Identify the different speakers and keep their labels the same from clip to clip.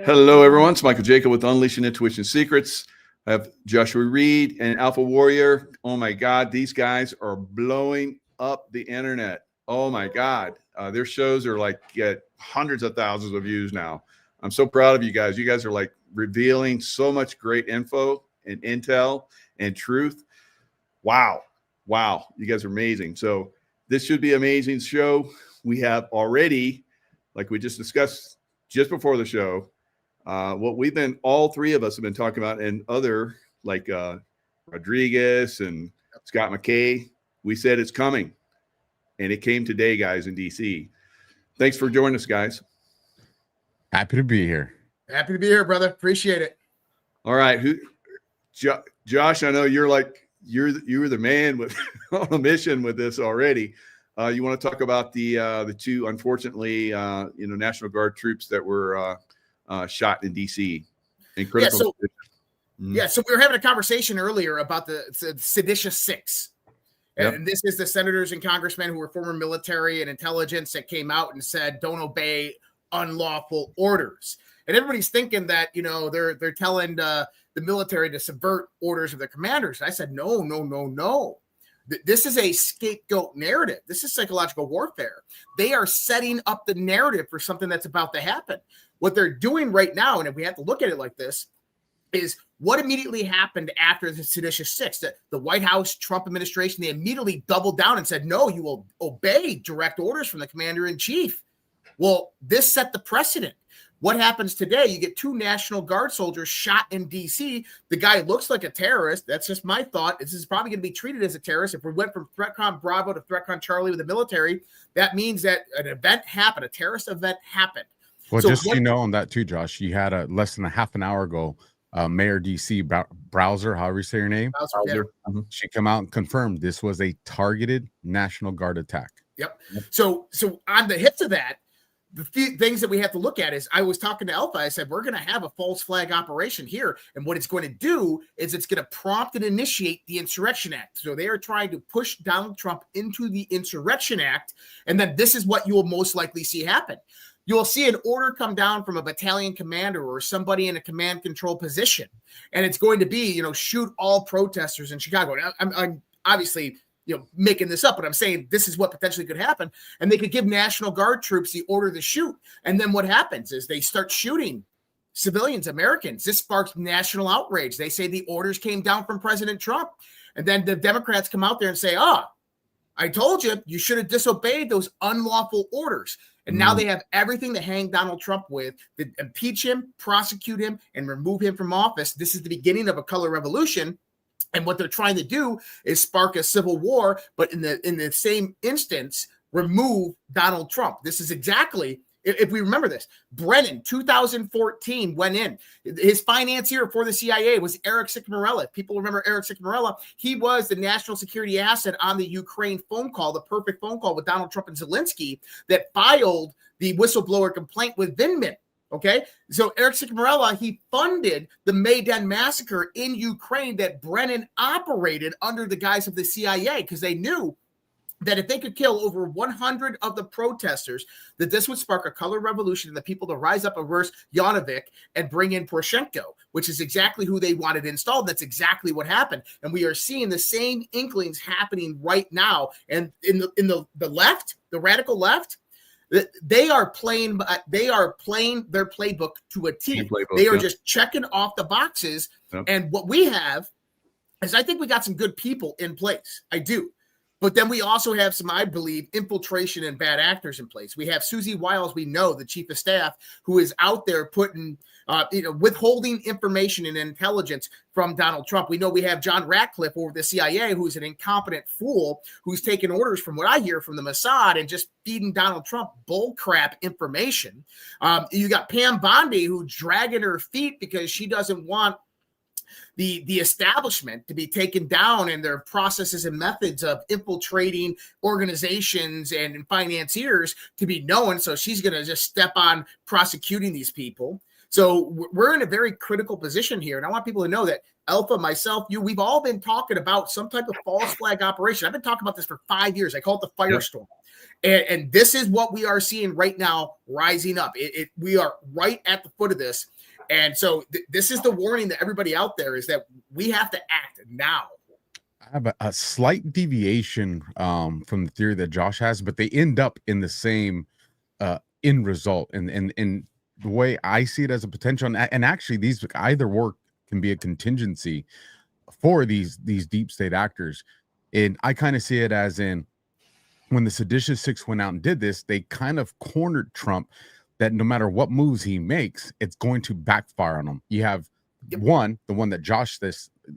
Speaker 1: Hello, everyone. It's Michael Jaco with Unleashing Intuition Secrets. I have Joshua Reid and Alpha Warrior. Oh my God, these guys are blowing up the internet. Oh my God. Their shows are like get hundreds of thousands of views now. I'm so proud of you guys. You guys are like revealing so much great info and intel and truth. Wow. Wow. You guys are amazing. So this should be an amazing show. We have already, like we just discussed just before the show, what all three of us have been talking about, and other like Rodriguez and Scott McKay, we said it's coming, and it came today, guys, in DC. Thanks for joining us, guys.
Speaker 2: Happy to be here.
Speaker 3: Happy to be here, brother. Appreciate it.
Speaker 1: All right, Josh, I know you're the man with on a mission with this already. You want to talk about the two, unfortunately, National Guard troops that were shot in DC.
Speaker 3: So we were having a conversation earlier about the seditious six. And this is the senators and congressmen who were former military and intelligence that came out and said, don't obey unlawful orders. And everybody's thinking that, they're telling the military to subvert orders of their commanders. And I said, no. This is a scapegoat narrative. This is psychological warfare. They are setting up the narrative for something that's about to happen. What they're doing right now, and if we have to look at it like this, is what immediately happened after the seditious six. The White House, Trump administration, they immediately doubled down and said, no, you will obey direct orders from the commander-in-chief. Well, this set the precedent. What happens today? You get two National Guard soldiers shot in D.C. The guy looks like a terrorist. That's just my thought. This is probably going to be treated as a terrorist. If we went from ThreatCon Bravo to ThreatCon Charlie with the military, that means that an event happened, a terrorist event happened.
Speaker 2: Well, on that too, Josh, you had less than a half an hour ago, Mayor D.C. Browser, however you say your name, she came out and confirmed this was a targeted National Guard attack.
Speaker 3: Yep. So on the hits of that, the things that we have to look at is, I was talking to Alpha. I said, we're going to have a false flag operation here. And what it's going to do is it's going to prompt and initiate the Insurrection Act. So they are trying to push Donald Trump into the Insurrection Act. And then this is what you will most likely see happen. You'll see an order come down from a battalion commander or somebody in a command control position. And it's going to be, shoot all protesters in Chicago. Now, I'm obviously making this up, but I'm saying this is what potentially could happen. And they could give National Guard troops the order to shoot. And then what happens is they start shooting civilians, Americans. This sparks national outrage. They say the orders came down from President Trump. And then the Democrats come out there and say, I told you, you should have disobeyed those unlawful orders. And now they have everything to hang Donald Trump with, to impeach him, prosecute him, and remove him from office. This is the beginning of a color revolution. And what they're trying to do is spark a civil war, but in the same instance, remove Donald Trump. This is exactly, if we remember this, Brennan, 2014, went in. His financier for the CIA was Eric Ciccamorella. If people remember Eric Ciccamorella, he was the national security asset on the Ukraine phone call, the perfect phone call with Donald Trump and Zelensky that filed the whistleblower complaint with Vindman. Okay, so Eric Ciccamorella, he funded the Maidan massacre in Ukraine that Brennan operated under the guise of the CIA, because they knew that if they could kill over 100 of the protesters, that this would spark a color revolution and the people to rise up against Yanovich and bring in Poroshenko, which is exactly who they wanted installed. That's exactly what happened. And we are seeing the same inklings happening right now. And in the left, the radical left, they are playing their playbook to a T. They are just checking off the boxes. Yep. And what we have is, I think we got some good people in place. I do. But then we also have some, I believe, infiltration and bad actors in place. We have Susie Wiles, we know, the chief of staff, who is out there putting, withholding information and intelligence from Donald Trump. We know we have John Ratcliffe over the CIA, who's an incompetent fool, who's taking orders from what I hear from the Mossad and just feeding Donald Trump bullcrap information. You got Pam Bondi, who's dragging her feet because she doesn't want the establishment to be taken down and their processes and methods of infiltrating organizations and financiers to be known. So she's going to just step on prosecuting these people. So we're in a very critical position here. And I want people to know that Alpha, myself, you, we've all been talking about some type of false flag operation. I've been talking about this for 5 years. I call it the firestorm. And this is what we are seeing right now rising up. We are right at the foot of this. And so this is the warning that everybody out there is that we have to act now.
Speaker 2: I have a slight deviation from the theory that Josh has, but they end up in the same end result. And the way I see it as a potential, and actually these either work can be a contingency for these deep state actors. And I kind of see it as in when the seditious six went out and did this, they kind of cornered Trump that no matter what moves he makes, it's going to backfire on him. You have the one that Josh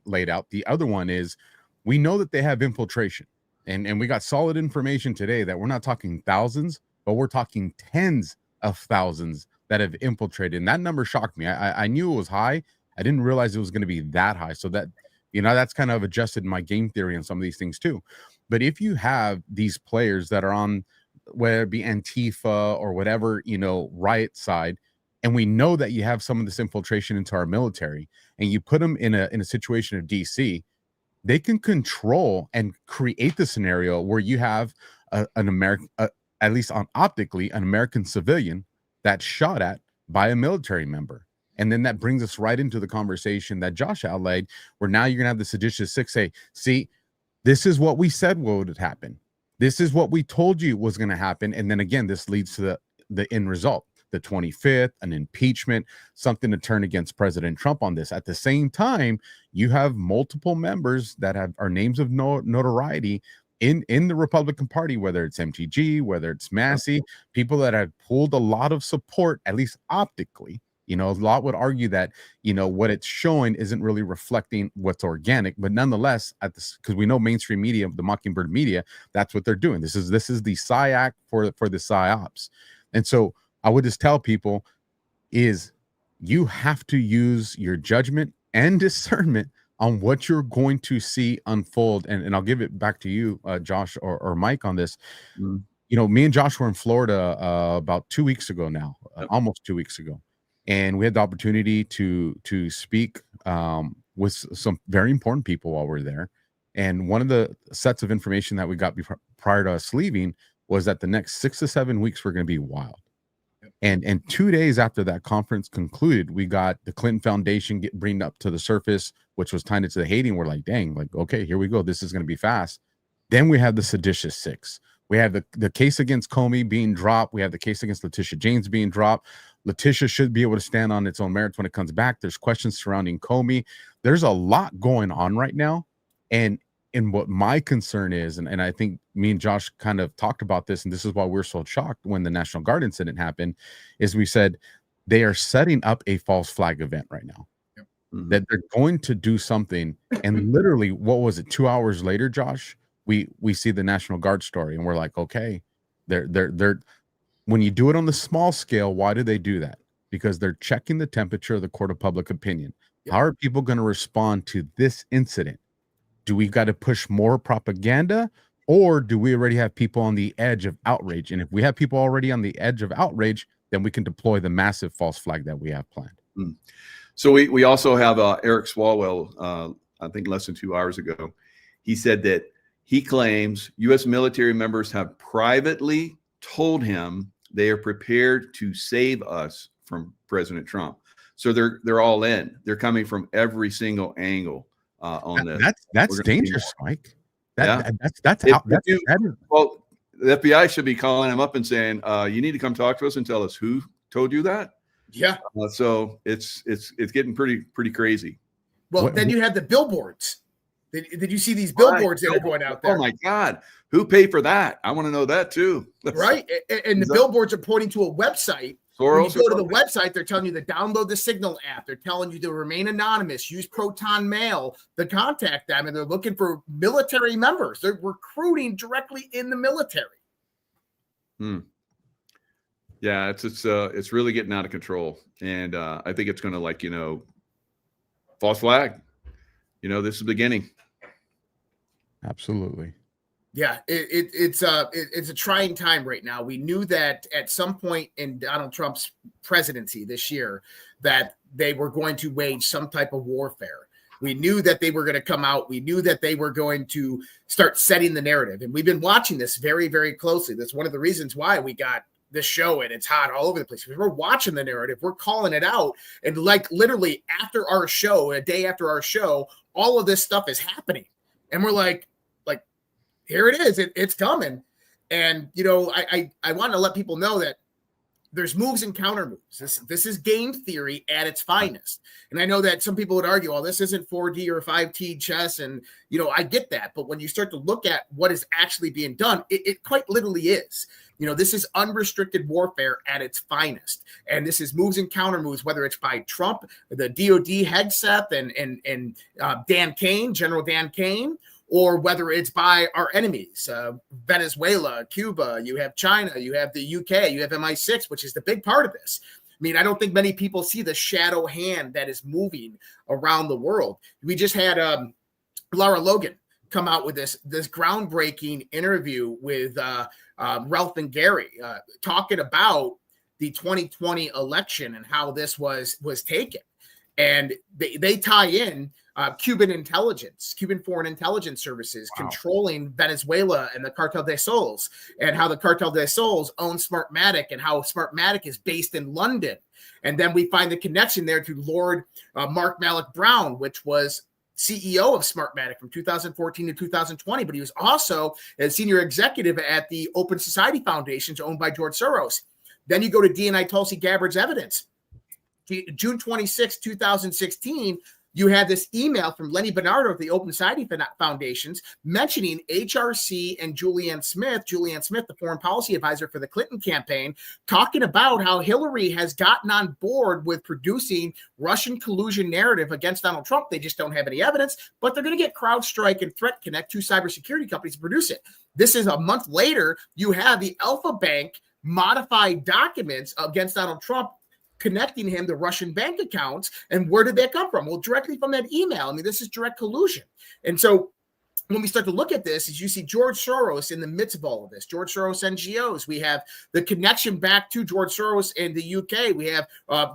Speaker 2: laid out. The other one is we know that they have infiltration, and we got solid information today that we're not talking thousands, but we're talking tens of thousands that have infiltrated. And that number shocked me. I knew it was high. I didn't realize it was going to be that high. So that, that's kind of adjusted my game theory on some of these things too. But if you have these players that are on, whether it be Antifa or whatever, riot side, and we know that you have some of this infiltration into our military, and you put them in a situation of DC, they can control and create the scenario where you have an American, at least optically, an American civilian that's shot at by a military member. And then that brings us right into the conversation that Josh outlined, where now you're going to have the seditious six say, see, this is what we said would happen. This is what we told you was going to happen. And then again, this leads to the end result, the 25th, an impeachment, something to turn against President Trump on this. At the same time, you have multiple members that are names of notoriety in the Republican Party, whether it's MTG, whether it's Massey, people that have pulled a lot of support, at least optically. A lot would argue that, what it's showing isn't really reflecting what's organic, but nonetheless, because we know mainstream media, the Mockingbird media, that's what they're doing. This is the PSYOP for the PSYOPs. And so I would just tell people is you have to use your judgment and discernment on what you're going to see unfold. And I'll give it back to you, Josh or Mike on this. Me and Josh were in Florida about 2 weeks ago now, almost 2 weeks ago. And we had the opportunity to speak with some very important people while we were there. And one of the sets of information that we got prior to us leaving was that the next 6 to 7 weeks were going to be wild. And 2 days after that conference concluded, we got the Clinton Foundation bring up to the surface, which was tied into the Haiti. And we're like, dang, okay, here we go. This is going to be fast. Then we have the seditious six. We have the case against Comey being dropped. We have the case against Letitia James being dropped. Letitia should be able to stand on its own merits when it comes back. There's questions surrounding Comey. There's a lot going on right now. And what my concern is, and I think me and Josh kind of talked about this, and this is why we're so shocked when the National Guard incident happened, is we said they are setting up a false flag event right now. That they're going to do something. And literally, what was it, 2 hours later, Josh? We see the National Guard story, and we're like, okay, they're when you do it on the small scale, why do they do that? Because they're checking the temperature of the court of public opinion. How are people going to respond to this incident? Do we got to push more propaganda, or do we already have people on the edge of outrage? And if we have people already on the edge of outrage, then we can deploy the massive false flag that we have planned.
Speaker 1: So we also have Eric Swalwell, I think less than 2 hours ago. He said that he claims U.S. military members have privately told him they are prepared to save us from President Trump. So they're all in. They're coming from every single angle on this.
Speaker 2: That's dangerous, Mike. Well,
Speaker 1: the FBI should be calling him up and saying, "You need to come talk to us and tell us who told you that."
Speaker 3: Yeah.
Speaker 1: So it's getting pretty crazy.
Speaker 3: Well, then you have the billboards. Did you see these billboards that are going out there?
Speaker 1: Oh my God. Who paid for that? I want to know that too.
Speaker 3: Right. And the billboards are pointing to a website. When you go to the website, they're telling you to download the Signal app. They're telling you to remain anonymous, use Proton Mail to contact them. And they're looking for military members. They're recruiting directly in the military.
Speaker 1: Yeah, it's really getting out of control. And I think it's going to false flag. This is the beginning.
Speaker 2: Absolutely.
Speaker 3: Yeah, it's a trying time right now. We knew that at some point in Donald Trump's presidency this year that they were going to wage some type of warfare. We knew that they were going to come out. We knew that they were going to start setting the narrative. And we've been watching this very, very closely. That's one of the reasons why we got this show and it's hot all over the place. We're watching the narrative. We're calling it out. And like literally after our show, a day after our show, all of this stuff is happening. And we're like, here it is. It's coming. And, you know, I want to let people know that there's moves and counter moves. This is game theory at its finest. And I know that some people would argue, well, this isn't 4D or 5T chess. And, you know, I get that. But when you start to look at what is actually being done, it quite literally is. You know, this is unrestricted warfare at its finest. And this is moves and counter moves, whether it's by Trump, the DOD hegseth and Dan Kane, General Dan Kane, or whether it's by our enemies, Venezuela, Cuba, you have China, you have the UK, you have MI6, which is the big part of this. I mean, I don't think many people see the shadow hand that is moving around the world. We just had Lara Logan come out with this groundbreaking interview with Ralph and Gary talking about the 2020 election and how this was taken. And they tie in Cuban intelligence, Cuban foreign intelligence services controlling Venezuela and the Cartel de Sols, and how the Cartel de Sols own Smartmatic and how Smartmatic is based in London. And then we find the connection there to Lord Mark Malloch Brown, which was CEO of Smartmatic from 2014 to 2020, but he was also a senior executive at the Open Society Foundations owned by George Soros. Then you go to DNI Tulsi Gabbard's evidence. June 26, 2016, you had this email from Lenny Bernardo of the Open Society Foundations mentioning HRC and Julianne Smith, the foreign policy advisor for the Clinton campaign, talking about how Hillary has gotten on board with producing Russian collusion narrative against Donald Trump. They just don't have any evidence, but they're going to get CrowdStrike and Threat Connect, two cybersecurity companies, to produce it. This is a month later. You have the Alpha Bank modified documents against Donald Trump, connecting him to Russian bank accounts. And where did that come from? Well, directly from that email. I mean, this is direct collusion. And so when we start to look at this, is you see George Soros in the midst of all of this. George Soros NGOs. We have the connection back to George Soros in the UK. We have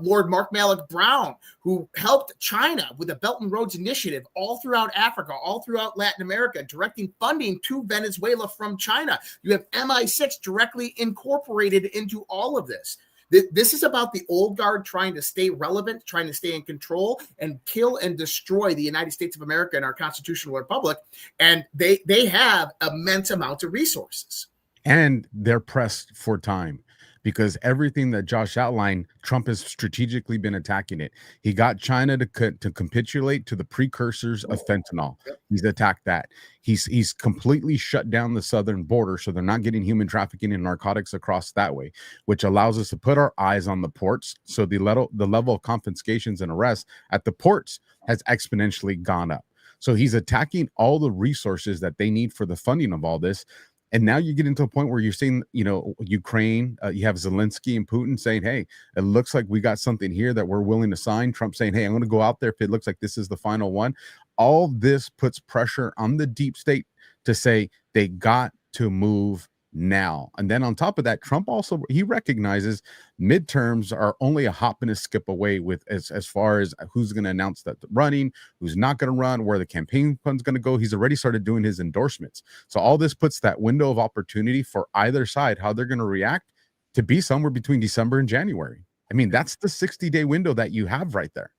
Speaker 3: Lord Mark Malloch Brown, who helped China with the Belt and Roads Initiative all throughout Africa, all throughout Latin America, directing funding to Venezuela from China. You have MI6 directly incorporated into all of this. This is about the old guard trying to stay relevant, trying to stay in control and kill and destroy the United States of America and our constitutional republic. And they have immense amounts of resources.
Speaker 2: And they're pressed for time because everything that Josh outlined, Trump has strategically been attacking it. He got China to capitulate to the precursors of fentanyl. He's attacked that. He's completely shut down the southern border, so they're not getting human trafficking and narcotics across that way, which allows us to put our eyes on the ports. So the level of confiscations and arrests at the ports has exponentially gone up. So he's attacking all the resources that they need for the funding of all this. And now you get into a point where you're seeing, you know, Ukraine, you have Zelensky and Putin saying, hey, it looks like we got something here that we're willing to sign. Trump saying, hey, I'm going to go out there if it looks like this is the final one. All this puts pressure on the deep state to say they got to move now. And then on top of that, Trump also, he recognizes midterms are only a hop and a skip away with as far as who's going to announce that running, who's not going to run, where the campaign fund's going to go. He's already started doing his endorsements. So all this puts that window of opportunity for either side, how they're going to react, to be somewhere between December and January. I mean, that's the 60-day window that you have right there.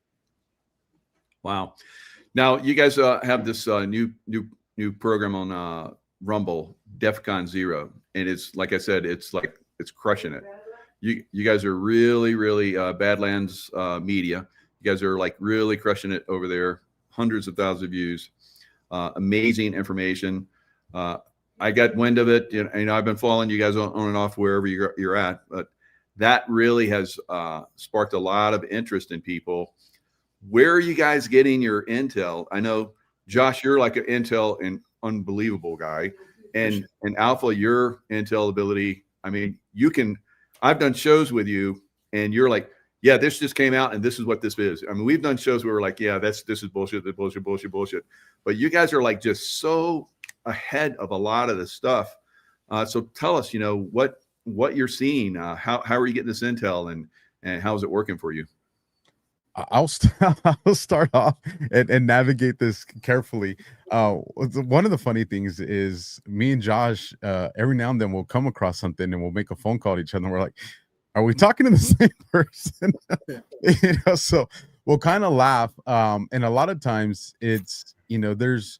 Speaker 1: Wow. Now you guys have this new program on Rumble, DEFCON 0, and it's like I said, it's crushing it. You guys are really Badlands media. You guys are like really crushing it over there. Hundreds of thousands of views, amazing information. I got wind of it. You know, I've been following you guys on and off wherever you're at, but that really has sparked a lot of interest in people. Where are you guys getting your intel? I know, Josh, you're like an intel and unbelievable guy, and Alpha, your intel ability, I mean, I've done shows with you and you're like, yeah, this just came out and this is what this is. I mean, we've done shows where we're like, yeah, this is bullshit, bullshit, but you guys are like just so ahead of a lot of this stuff. So tell us, you know, what you're seeing, how are you getting this intel, and how is it working for you?
Speaker 2: I'll start off and navigate this carefully. One of the funny things is me and Josh, every now and then we'll come across something and we'll make a phone call to each other. And we're like, are we talking to the same person? So we'll kind of laugh. And a lot of times it's, there's,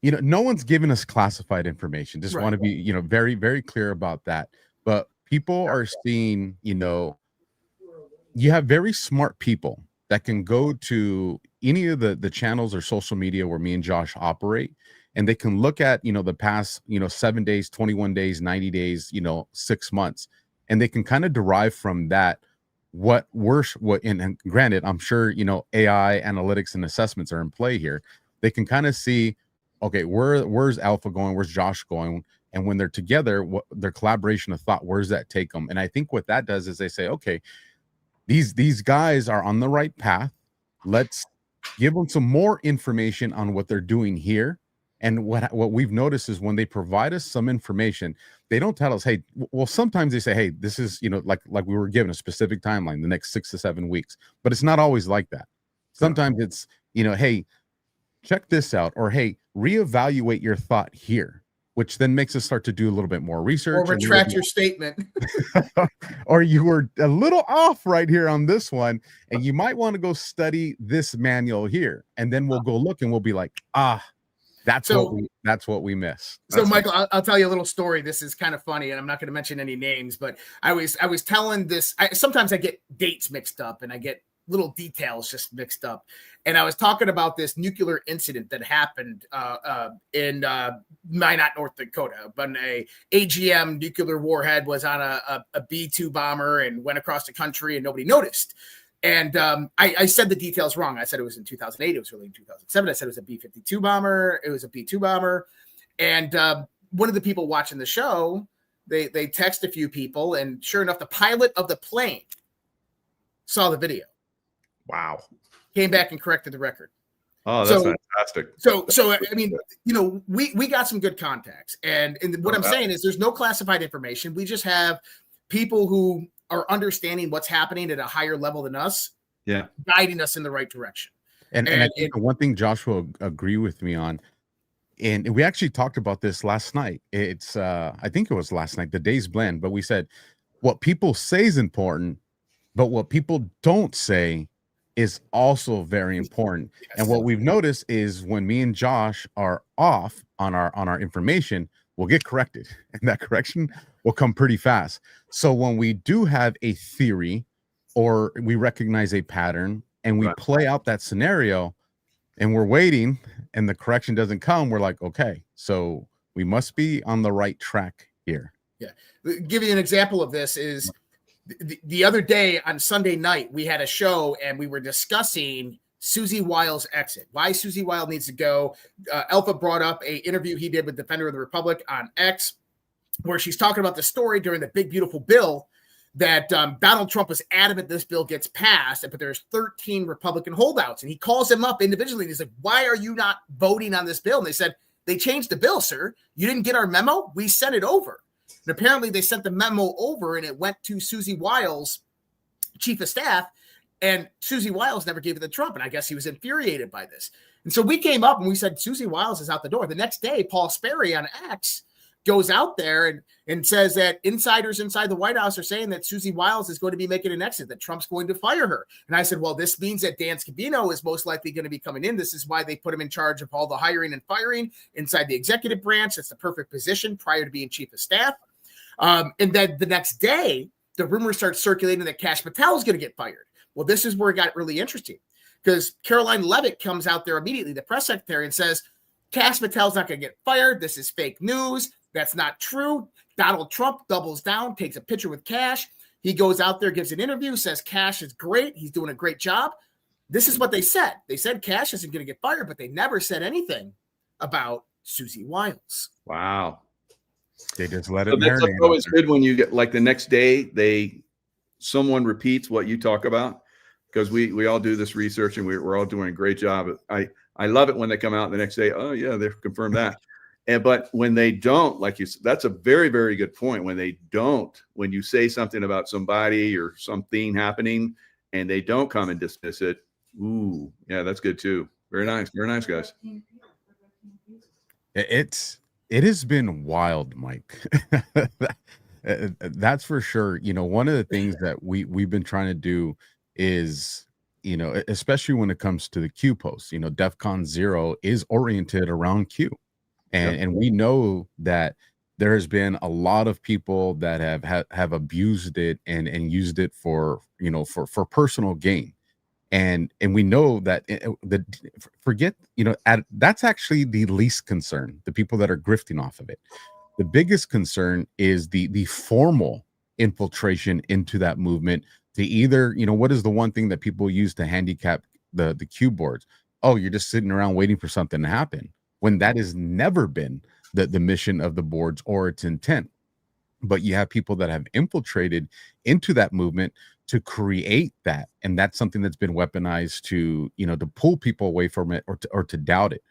Speaker 2: no one's giving us classified information. Just want to be, very, very clear about that. But people are seeing, you have very smart people that can go to any of the channels or social media where me and Josh operate, and they can look at, the past, 7 days, 21 days, 90 days, 6 months, and they can kind of derive from that and granted, I'm sure, AI analytics and assessments are in play here. They can kind of see, okay, where's Alpha going? Where's Josh going? And when they're together, what their collaboration of thought, where's that take them? And I think what that does is they say, okay, these guys are on the right path. Let's give them some more information on what they're doing here. And what we've noticed is when they provide us some information, they don't tell us, hey, well, sometimes they say, hey, this is, like we were given a specific timeline, the next 6 to 7 weeks, but it's not always like that. Sometimes it's, hey, check this out, or hey, reevaluate your thought here, which then makes us start to do a little bit more research.
Speaker 3: Or retract your statement.
Speaker 2: Or you were a little off right here on this one, and you might want to go study this manual here. And then we'll go look and we'll be like, that's what we miss.
Speaker 3: So Michael, I'll tell you a little story. This is kind of funny, and I'm not going to mention any names, but I was telling this. Sometimes I get dates mixed up and I get little details just mixed up. And I was talking about this nuclear incident that happened in Minot, North Dakota, when a AGM nuclear warhead was on a B-2 bomber and went across the country and nobody noticed. And I said the details wrong. I said it was in 2008. It was really in 2007. I said it was a B-52 bomber. It was a B-2 bomber. And one of the people watching the show, they text a few people, and sure enough, the pilot of the plane saw the video.
Speaker 1: Wow.
Speaker 3: Came back and corrected the record.
Speaker 1: Oh, that's fantastic.
Speaker 3: So I mean, we got some good contacts. And what I'm saying is there's no classified information. We just have people who are understanding what's happening at a higher level than us, guiding us in the right direction.
Speaker 2: And I think one thing Josh will agree with me on, and we actually talked about this last night. It's I think it was last night, the day's blend, but we said what people say is important, but what people don't say is also very important. Yes. And what we've noticed is when me and Josh are off on our information, we'll get corrected, and that correction will come pretty fast. So when we do have a theory or we recognize a pattern and we play out that scenario and we're waiting and the correction doesn't come, we're like, okay, so we must be on the right track here.
Speaker 3: Yeah. Give you an example of this is the other day on Sunday night, we had a show and we were discussing Susie Wiles' exit, why Susie Wiles needs to go. Alpha brought up an interview he did with Defender of the Republic on X, where she's talking about the story during the big, beautiful bill that Donald Trump was adamant this bill gets passed, but there's 13 Republican holdouts. And he calls them up individually. And he's like, why are you not voting on this bill? And they said, they changed the bill, sir. You didn't get our memo? We sent it over. And apparently they sent the memo over and it went to Susie Wiles, chief of staff, and Susie Wiles never gave it to Trump. And I guess he was infuriated by this. And so we came up and we said, Susie Wiles is out the door. The next day, Paul Sperry on X goes out there and says that insiders inside the White House are saying that Susie Wiles is going to be making an exit, that Trump's going to fire her. And I said, well, this means that Dan Scavino is most likely going to be coming in. This is why they put him in charge of all the hiring and firing inside the executive branch. That's the perfect position prior to being chief of staff. And then the next day, the rumor starts circulating that Kash Patel is going to get fired. Well, this is where it got really interesting because Caroline Leavitt comes out there immediately, the press secretary, and says, Kash Patel's not going to get fired. This is fake news. That's not true. Donald Trump doubles down, takes a picture with Kash. He goes out there, gives an interview, says Kash is great. He's doing a great job. This is what they said. They said Kash isn't going to get fired, but they never said anything about Susie Wiles.
Speaker 1: Wow.
Speaker 2: They just let it
Speaker 1: marinate. That's always good when you get like the next day, someone repeats what you talk about, because we all do this research and we're all doing a great job. I love it when they come out the next day. Oh yeah, they've confirmed that. But when they don't, like you said, that's a very, very good point. When they don't, when you say something about somebody or something happening and they don't come and dismiss it. Ooh, yeah, that's good too. Very nice, guys.
Speaker 2: It has been wild, Mike. That's for sure. One of the things that we've been trying to do is, especially when it comes to the Q posts, DEFCON 0 is oriented around Q. And we know that there has been a lot of people that have abused it and used it for personal gain. And we know that that's actually the least concern, the people that are grifting off of it. The biggest concern is the formal infiltration into that movement to either, what is the one thing that people use to handicap the Q boards? Oh, you're just sitting around waiting for something to happen, when that has never been the mission of the boards or its intent. But you have people that have infiltrated into that movement to create that, and that's something that's been weaponized to pull people away from it or to doubt it.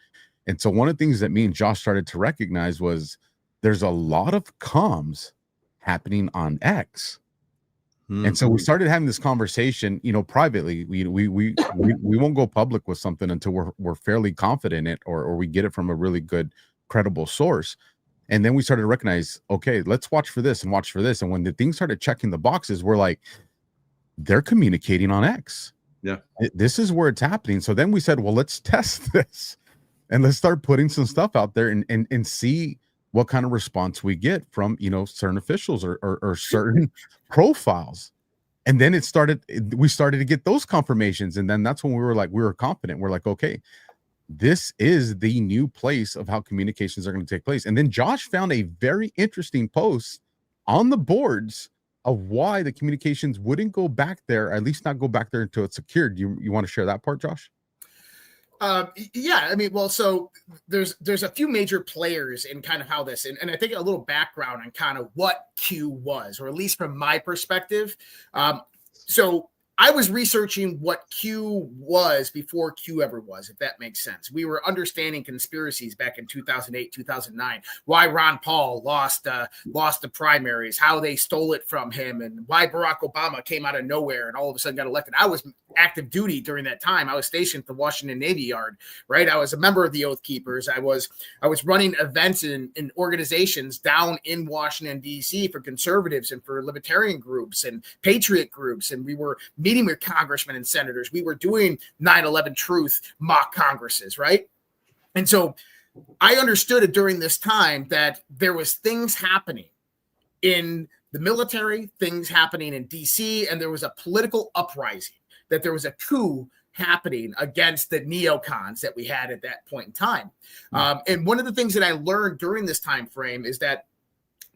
Speaker 2: And so one of the things that me and Josh started to recognize was there's a lot of comms happening on X. And so we started having this conversation, privately. We won't go public with something until we're fairly confident in it, or we get it from a really good, credible source. And then we started to recognize, okay, let's watch for this and watch for this. And when the things started checking the boxes, we're like, they're communicating on X.
Speaker 1: Yeah,
Speaker 2: this is where it's happening. So then we said, well, let's test this and let's start putting some stuff out there and see what kind of response we get from certain officials or certain profiles. And then we started to get those confirmations, and then that's when we were confident. We're like, okay, this is the new place of how communications are going to take place. And then Josh found a very interesting post on the boards of why the communications wouldn't go back there, at least not go back there until it's secured. You want to share that part, Josh?
Speaker 3: Yeah, I mean, well, so there's a few major players in kind of how this, and I think a little background on kind of what Q was, or at least from my perspective. So I was researching what Q was before Q ever was, if that makes sense. We were understanding conspiracies back in 2008, 2009, why Ron Paul lost the primaries, how they stole it from him, and why Barack Obama came out of nowhere and all of a sudden got elected. I was active duty during that time. I was stationed at the Washington Navy Yard, right? I was a member of the Oath Keepers. I was running events in organizations down in Washington, D.C. for conservatives and for libertarian groups and patriot groups, and we were meeting with congressmen and senators. We were doing 9/11 Truth mock congresses, right? And so I understood it during this time that there was things happening in the military, things happening in DC, and there was a political uprising, that there was a coup happening against the neocons that we had at that point in time. And one of the things that I learned during this time frame is that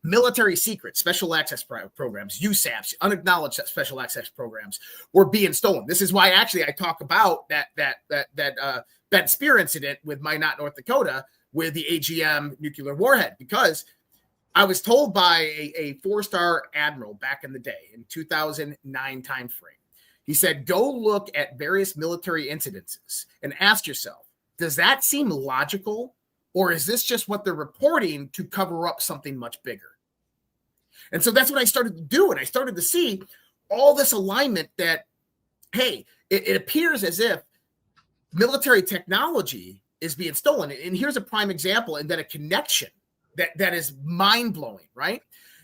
Speaker 3: military secrets, special access programs, USAPs, unacknowledged special access programs, were being stolen. This is why actually I talk about that Ben Spear incident with my not North Dakota with the AGM nuclear warhead, because I was told by a 4-star admiral back in the day in 2009 timeframe. He said, go look at various military incidences and ask yourself, does that seem logical? Or is this just what they're reporting to cover up something much bigger? And so that's what I started to do. And I started to see all this alignment that, hey, it appears as if military technology is being stolen. And here's a prime example, and then a connection that is mind-blowing, right?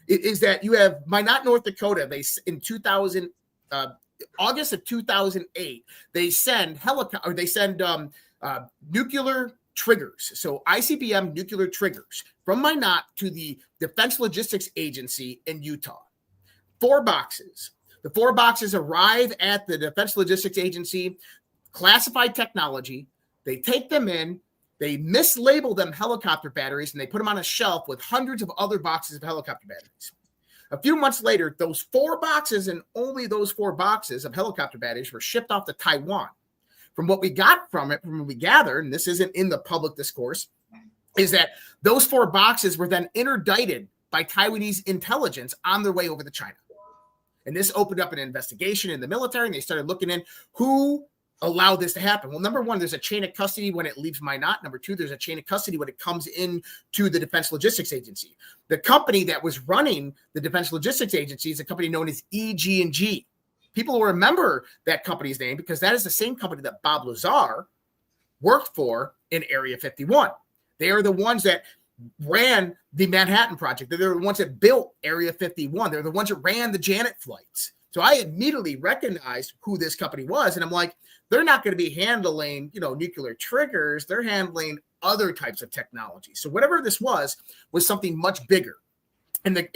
Speaker 3: It is that you have my not North Dakota, in August of 2008, they send nuclear triggers. So ICBM nuclear triggers from Minot to the Defense Logistics Agency in Utah. 4 boxes. The 4 boxes arrive at the Defense Logistics Agency, classified technology. They take them in, they mislabel them helicopter batteries, and they put them on a shelf with hundreds of other boxes of helicopter batteries. A few months later, those 4 boxes and only those 4 boxes of helicopter batteries were shipped off to Taiwan. From what we got from it, from what we gathered, and this isn't in the public discourse, is that those 4 boxes were then interdicted by Taiwanese intelligence on their way over to China. And this opened up an investigation in the military, and they started looking in who allowed this to happen. Well, number one, there's a chain of custody when it leaves Minot. Number 2, there's a chain of custody when it comes in to the Defense Logistics Agency. The company that was running the Defense Logistics Agency is a company known as EG&G. People will remember that company's name because that is the same company that Bob Lazar worked for in Area 51. They are the ones that ran the Manhattan Project. They're the ones that built Area 51. They're the ones that ran the Janet flights. So I immediately recognized who this company was. And I'm like, they're not going to be handling, nuclear triggers. They're handling other types of technology. So whatever this was something much bigger. And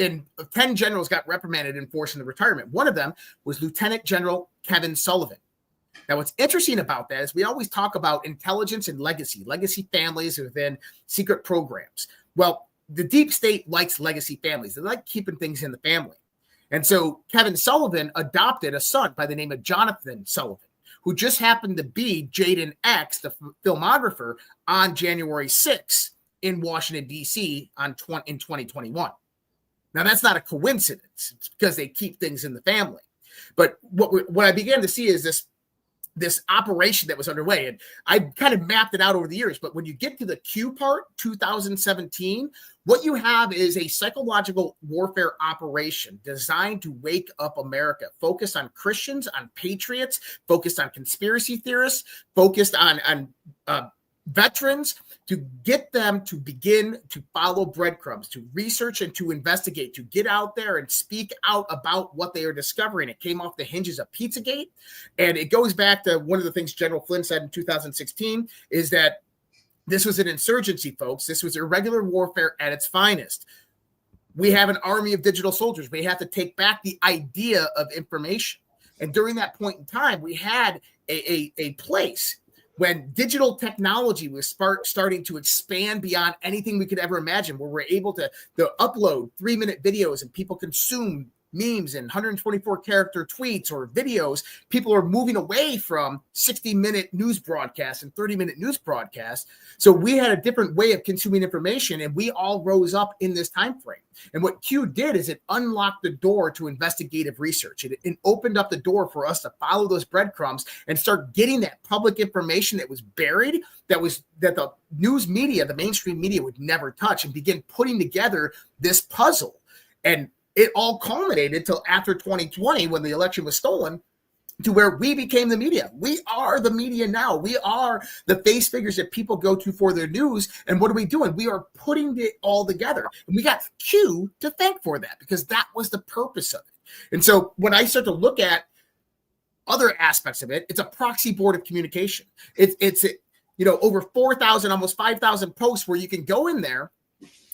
Speaker 3: 10 generals got reprimanded and forced into retirement. One of them was Lieutenant General Kevin Sullivan. Now, what's interesting about that is we always talk about intelligence and legacy families within secret programs. Well, the deep state likes legacy families. They like keeping things in the family. And so Kevin Sullivan adopted a son by the name of Jonathan Sullivan, who just happened to be Jaden X, the filmographer, on January 6th in Washington, D.C. in 2021. Now, that's not a coincidence. It's because they keep things in the family. But what I began to see is this operation that was underway. And I kind of mapped it out over the years. But when you get to the Q part, 2017, what you have is a psychological warfare operation designed to wake up America, focused on Christians, on patriots, focused on conspiracy theorists, focused on veterans, to get them to begin to follow breadcrumbs, to research and to investigate, to get out there and speak out about what they are discovering. It came off the hinges of Pizzagate. And it goes back to one of the things General Flynn said in 2016 is that this was an insurgency, folks. This was irregular warfare at its finest. We have an army of digital soldiers. We have to take back the idea of information. And during that point in time, we had a place when digital technology was starting to expand beyond anything we could ever imagine, where we're able to upload 3-minute videos and people consume memes and 124-character tweets or videos. People are moving away from 60-minute news broadcasts and 30-minute news broadcasts. So we had a different way of consuming information, and we all rose up in this time frame. And what Q did is it unlocked the door to investigative research. It opened up the door for us to follow those breadcrumbs and start getting that public information that was buried, that the news media, the mainstream media, would never touch, and begin putting together this puzzle. And it all culminated till after 2020 when the election was stolen, to where we became the media. We are the media now. We are the face figures that people go to for their news. And what are we doing? We are putting it all together. And we got Q to thank for that, because that was the purpose of it. And so when I start to look at other aspects of it, it's a proxy board of communication. It's over 4,000, almost 5,000 posts where you can go in there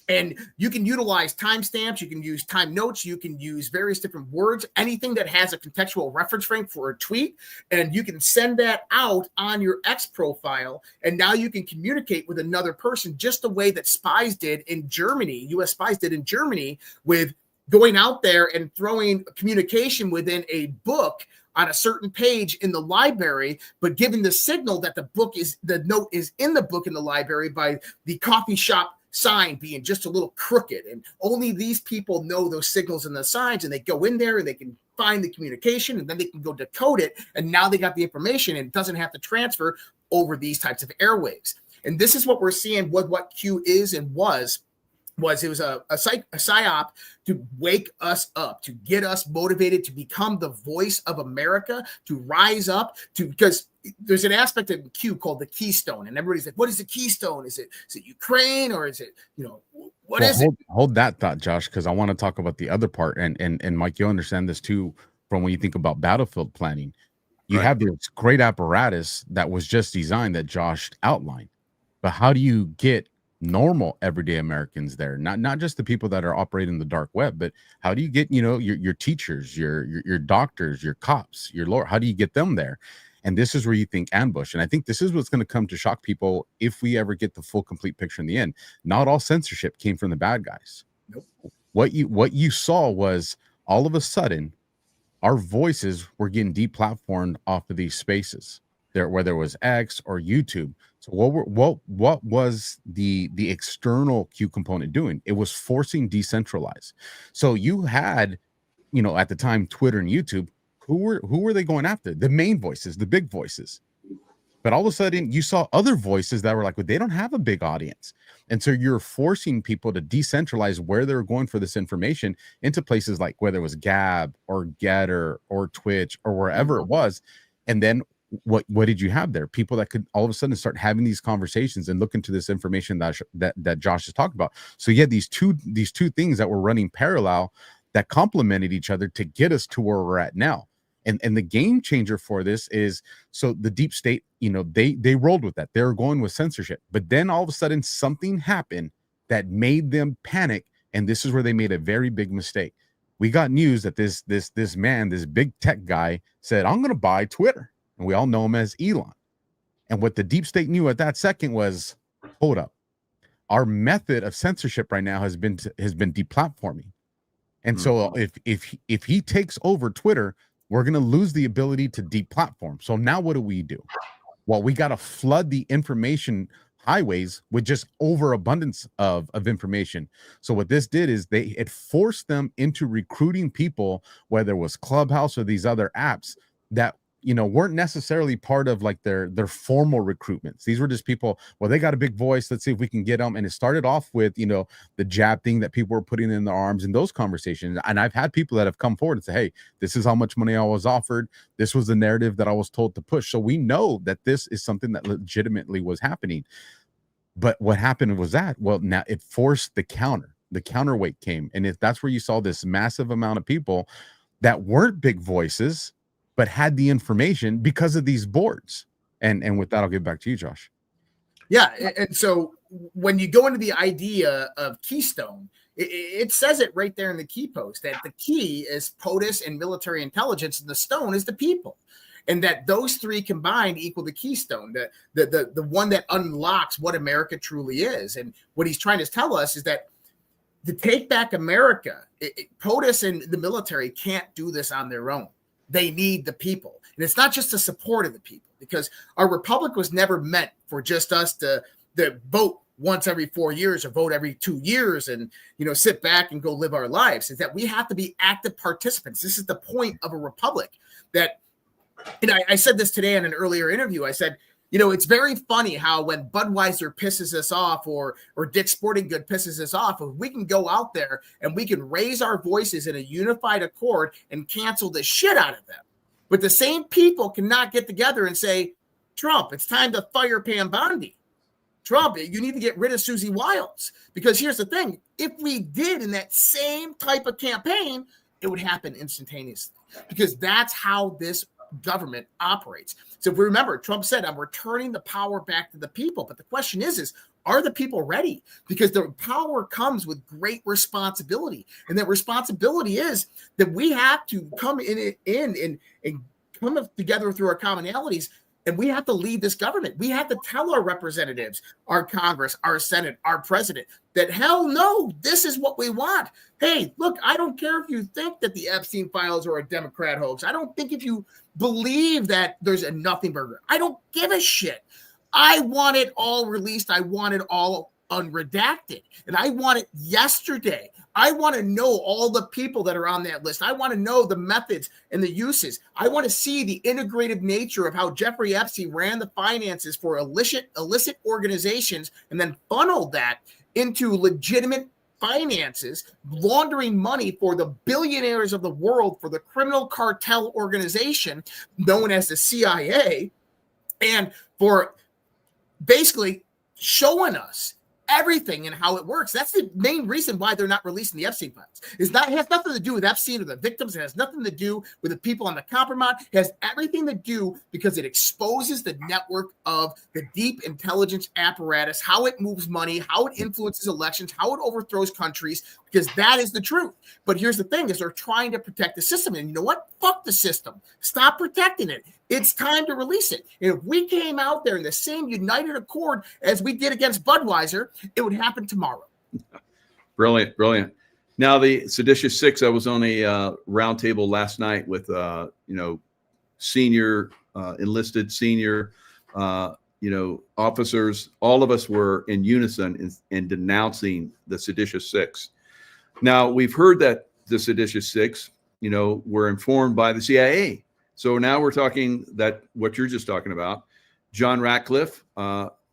Speaker 3: and you can utilize timestamps, you can use time notes, you can use various different words, anything that has a contextual reference frame for a tweet, and you can send that out on your X profile, and now you can communicate with another person just the way that spies did in Germany, U.S. spies did in Germany, with going out there and throwing communication within a book on a certain page in the library, but giving the signal that the note is in the book in the library by the coffee shop sign being just a little crooked, and only these people know those signals and the signs, and they go in there and they can find the communication, and then they can go decode it, and now they got the information, and it doesn't have to transfer over these types of airwaves. And this is what we're seeing with what Q is and was it was a psyop to wake us up, to get us motivated to become the voice of America, to rise up, because there's an aspect of Q called the Keystone, and everybody's like, what is the Keystone? Is it Ukraine, or is it, what is it?
Speaker 2: Hold that thought, Josh, because I want to talk about the other part. And Mike, you'll understand this too from when you think about battlefield planning. You have this great apparatus that was just designed that Josh outlined. But how do you get normal everyday Americans there? Not just the people that are operating the dark web, but how do you get, your teachers, your doctors, your cops, your lawyer, how do you get them there? And this is where you think ambush. And I think this is what's going to come to shock people if we ever get the full complete picture in the end. Not all censorship came from the bad guys.
Speaker 3: Nope.
Speaker 2: What you saw was all of a sudden our voices were getting deplatformed off of these spaces there, whether it was X or YouTube. So what was the external Q component doing? It was forcing decentralize. So you had, at the time, Twitter and YouTube. Who were they going after? The main voices, the big voices. But all of a sudden, you saw other voices that were like, well, they don't have a big audience. And so you're forcing people to decentralize where they're going for this information into places like whether it was Gab or Getter or Twitch or wherever it was. And then what did you have there? People that could all of a sudden start having these conversations and look into this information that Josh is talking about. So you had these two things that were running parallel that complemented each other to get us to where we're at now. And the game changer for this is, so the deep state, they rolled with that. They were going with censorship. But then all of a sudden something happened that made them panic. And this is where they made a very big mistake. We got news that this man, this big tech guy said, I'm going to buy Twitter. And we all know him as Elon. And what the deep state knew at that second was, hold up. Our method of censorship right now has been deplatforming. And so if he takes over Twitter, we're going to lose the ability to deplatform. So now what do? Well, we got to flood the information highways with just overabundance of information. So what this did is it forced them into recruiting people, whether it was Clubhouse or these other apps that weren't necessarily part of like their formal recruitments. These were just people, well, they got a big voice, let's see if we can get them. And it started off with the jab thing that people were putting in their arms in those conversations. And I've had people that have come forward and say, hey, this is how much money I was offered, this was the narrative that I was told to push. So we know that this is something that legitimately was happening. But what happened was that, well, now it forced the counterweight came. And if that's where you saw this massive amount of people that weren't big voices but had the information because of these boards. And with that, I'll get back to you, Josh.
Speaker 3: Yeah. And so when you go into the idea of Keystone, it says it right there in the key post that the key is POTUS and military intelligence, and the stone is the people. And that those three combined equal the keystone, the one that unlocks what America truly is. And what he's trying to tell us is that to take back America, POTUS and the military can't do this on their own. They need the people. And it's not just the support of the people, because our republic was never meant for just us to vote once every 4 years or vote every 2 years and, sit back and go live our lives. Is that we have to be active participants. This is the point of a republic. That, I said this today in an earlier interview. I said, it's very funny how when Budweiser pisses us off or Dick's Sporting Good pisses us off, if we can go out there and we can raise our voices in a unified accord and cancel the shit out of them. But the same people cannot get together and say, Trump, it's time to fire Pam Bondi. Trump, you need to get rid of Susie Wiles. Because here's the thing. If we did in that same type of campaign, it would happen instantaneously. Because that's how this government operates. So if we remember, Trump said, I'm returning the power back to the people. But the question is are the people ready? Because the power comes with great responsibility. And that responsibility is that we have to come in and come together through our commonalities. And we have to lead this government. We have to tell our representatives, our Congress, our Senate, our president, that hell no, this is what we want. Hey, look, I don't care if you think that the Epstein files are a Democrat hoax. I don't think if you believe that there's a nothing burger. I don't give a shit. I want it all released. I want it all unredacted. And I want it yesterday. I want to know all the people that are on that list. I want to know the methods and the uses. I want to see the integrative nature of how Jeffrey Epstein ran the finances for illicit organizations and then funneled that into legitimate finances, laundering money for the billionaires of the world, for the criminal cartel organization known as the CIA, and for basically showing us everything and how it works. That's the main reason why they're not releasing the Epstein files. It has nothing to do with Epstein or the victims. It has nothing to do with the people on the compromise. It has everything to do because it exposes the network of the deep intelligence apparatus, how it moves money, how it influences elections, how it overthrows countries, because that is the truth. But here's the thing is they're trying to protect the system. And you know what? Fuck the system. Stop protecting it. It's time to release it. And if we came out there in the same united accord as we did against Budweiser, it would happen tomorrow.
Speaker 1: Brilliant, brilliant. Now the Seditious Six, I was on a roundtable last night with senior enlisted senior officers. All of us were in unison in denouncing the Seditious Six. Now we've heard that the Seditious Six, were informed by the CIA. So now we're talking that what you're just talking about. John Ratcliffe,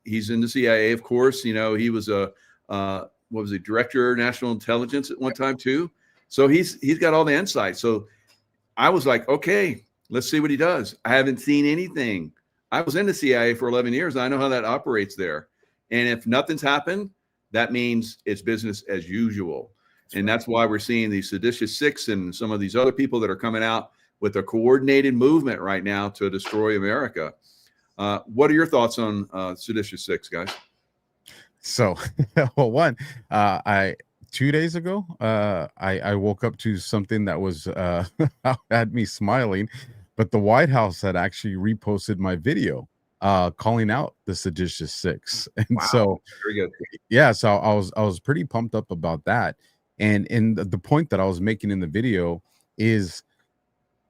Speaker 1: he's in the CIA, of course. You know, he was what was he, director of national intelligence at one time too. So he's got all the insight. So I was like, okay, let's see what he does. I haven't seen anything. I was in the CIA for 11 years. I know how that operates there. And if nothing's happened, that means it's business as usual. And that's why we're seeing these seditious six and some of these other people that are coming out with a coordinated movement right now to destroy America. What are your thoughts on seditious six, guys?
Speaker 2: So, well, one, 2 days ago, I woke up to something that was had me smiling, but the White House had actually reposted my video calling out the seditious six. And
Speaker 1: wow.
Speaker 2: So
Speaker 1: very good.
Speaker 2: Yeah, so I was pretty pumped up about that. And the point that I was making in the video is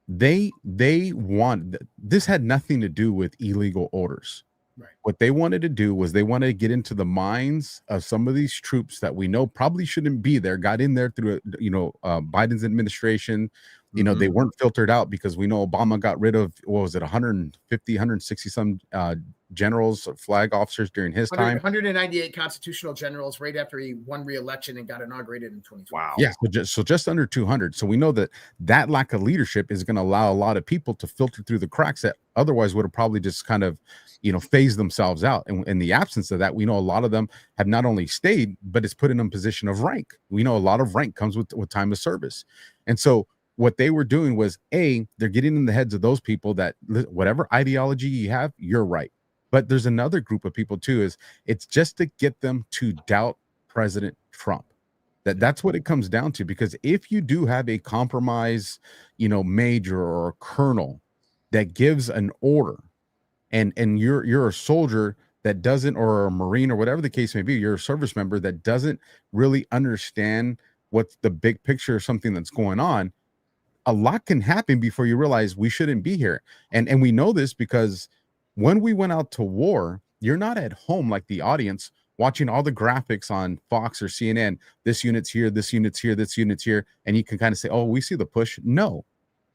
Speaker 2: they want, this had nothing to do with illegal orders.
Speaker 3: Right.
Speaker 2: What they wanted to do was they wanted to get into the minds of some of these troops that we know probably shouldn't be there, got in there through, Biden's administration. You know, they weren't filtered out because we know Obama got rid of, what was it, 150, 160 some generals, flag officers during his time.
Speaker 3: 198 constitutional generals right after he won re-election and got inaugurated in 2020.
Speaker 1: Wow.
Speaker 2: Yeah, so just under 200. So we know that lack of leadership is going to allow a lot of people to filter through the cracks that otherwise would have probably just kind of, phased themselves out. And in the absence of that, we know a lot of them have not only stayed, but it's put in a position of rank. We know a lot of rank comes with time of service. And so what they were doing was, they're getting in the heads of those people that whatever ideology you have, you're right. But there's another group of people too, it's just to get them to doubt President Trump. That's what it comes down to, because if you do have a compromise, major or a colonel that gives an order, and you're a soldier that doesn't, or a Marine or whatever the case may be, you're a service member that doesn't really understand what's the big picture of something that's going on, a lot can happen before you realize we shouldn't be here. And we know this because when we went out to war, you're not at home like the audience watching all the graphics on Fox or CNN. This unit's here, this unit's here, this unit's here. And you can kind of say, oh, we see the push. No,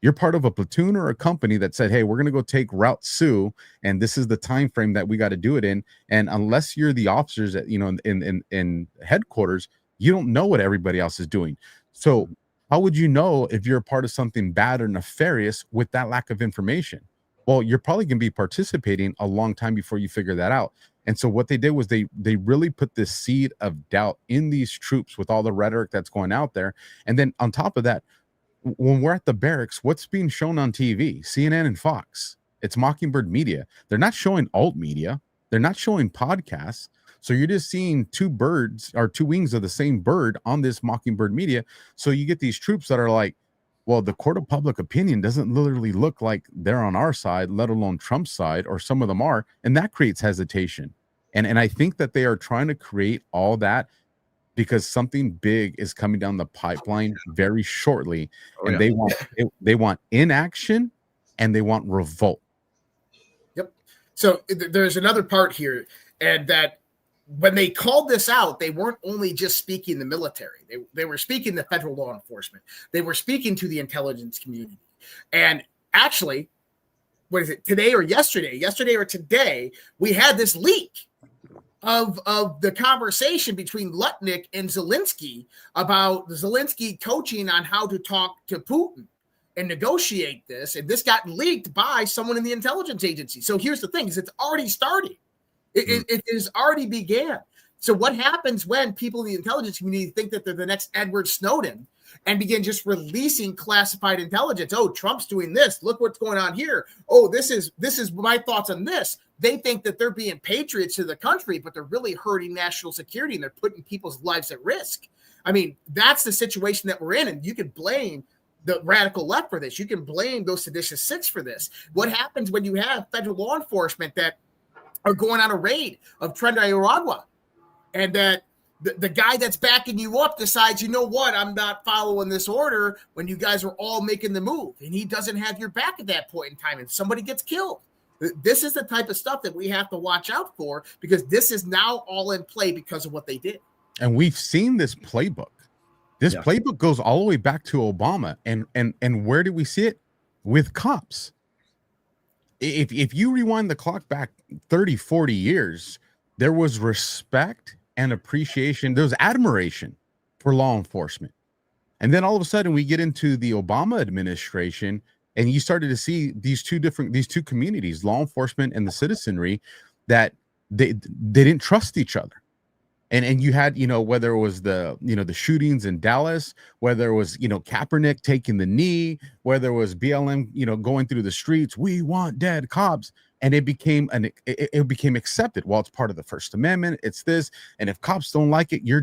Speaker 2: you're part of a platoon or a company that said, hey, we're going to go take Route Sioux, and this is the time frame that we got to do it in. And unless you're the officers at, in headquarters, you don't know what everybody else is doing. So how would you know if you're a part of something bad or nefarious with that lack of information? Well, you're probably going to be participating a long time before you figure that out. And so what they did was they really put this seed of doubt in these troops with all the rhetoric that's going out there. And then on top of that, when we're at the barracks, what's being shown on TV? CNN and Fox. It's Mockingbird media. They're not showing alt media. They're not showing podcasts. So you're just seeing two birds or two wings of the same bird on this Mockingbird media. So you get these troops that are like, well, the court of public opinion doesn't literally look like they're on our side, let alone Trump's side, or some of them are. And that creates hesitation. And I think that they are trying to create all that because something big is coming down the pipeline very shortly. And they want inaction and they want revolt.
Speaker 3: Yep. So there's another part here, and that when they called this out, they weren't only just speaking the military. They were speaking the federal law enforcement. They were speaking to the intelligence community. And actually, what is it, today or yesterday or today, we had this leak of the conversation between Lutnick and Zelensky about Zelensky coaching on how to talk to Putin and negotiate this. And this got leaked by someone in the intelligence agency. So here's the thing, is it's already started. It has already began. So what happens when people in the intelligence community think that they're the next Edward Snowden and begin just releasing classified intelligence? Oh, Trump's doing this. Look what's going on here. Oh, this is my thoughts on this. They think that they're being patriots to the country, but they're really hurting national security and they're putting people's lives at risk. I mean, that's the situation that we're in. And you can blame the radical left for this. You can blame those seditious six for this. What happens when you have federal law enforcement that are going on a raid of Tren de Aragua, and that the guy that's backing you up decides, you know what, I'm not following this order when you guys are all making the move, and he doesn't have your back at that point in time, and somebody gets killed. This is the type of stuff that we have to watch out for, because this is now all in play because of what they did.
Speaker 2: And we've seen this playbook. This playbook goes all the way back to Obama. And where do we see it? With cops. if you rewind the clock back 30, 40 years, there was respect and appreciation. There was admiration for law enforcement. And then all of a sudden we get into the Obama administration, and you started to see these two communities, law enforcement and the citizenry, that they didn't trust each other. And you had, whether it was the shootings in Dallas, whether it was, Kaepernick taking the knee, whether it was BLM, going through the streets, we want dead cops. And it became accepted. Well, it's part of the First Amendment. It's this. And if cops don't like it, you're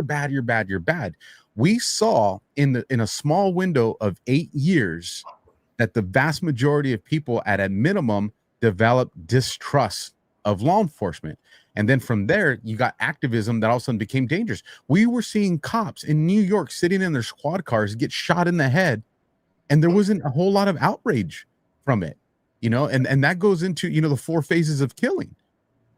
Speaker 2: bad, you're bad, you're bad. We saw in a small window of 8 years that the vast majority of people at a minimum developed distrust of law enforcement. And then from there, you got activism that all of a sudden became dangerous. We were seeing cops in New York sitting in their squad cars get shot in the head, and there wasn't a whole lot of outrage from it, and that goes into, the 4 phases of killing.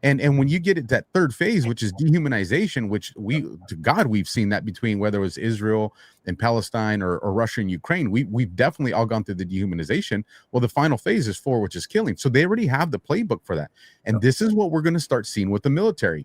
Speaker 2: And when you get it that third phase, which is dehumanization, which we've seen that between whether it was Israel and Palestine or Russia and Ukraine, we've definitely all gone through the dehumanization. Well, the final phase is 4, which is killing. So they already have the playbook for that. And this is what we're going to start seeing with the military.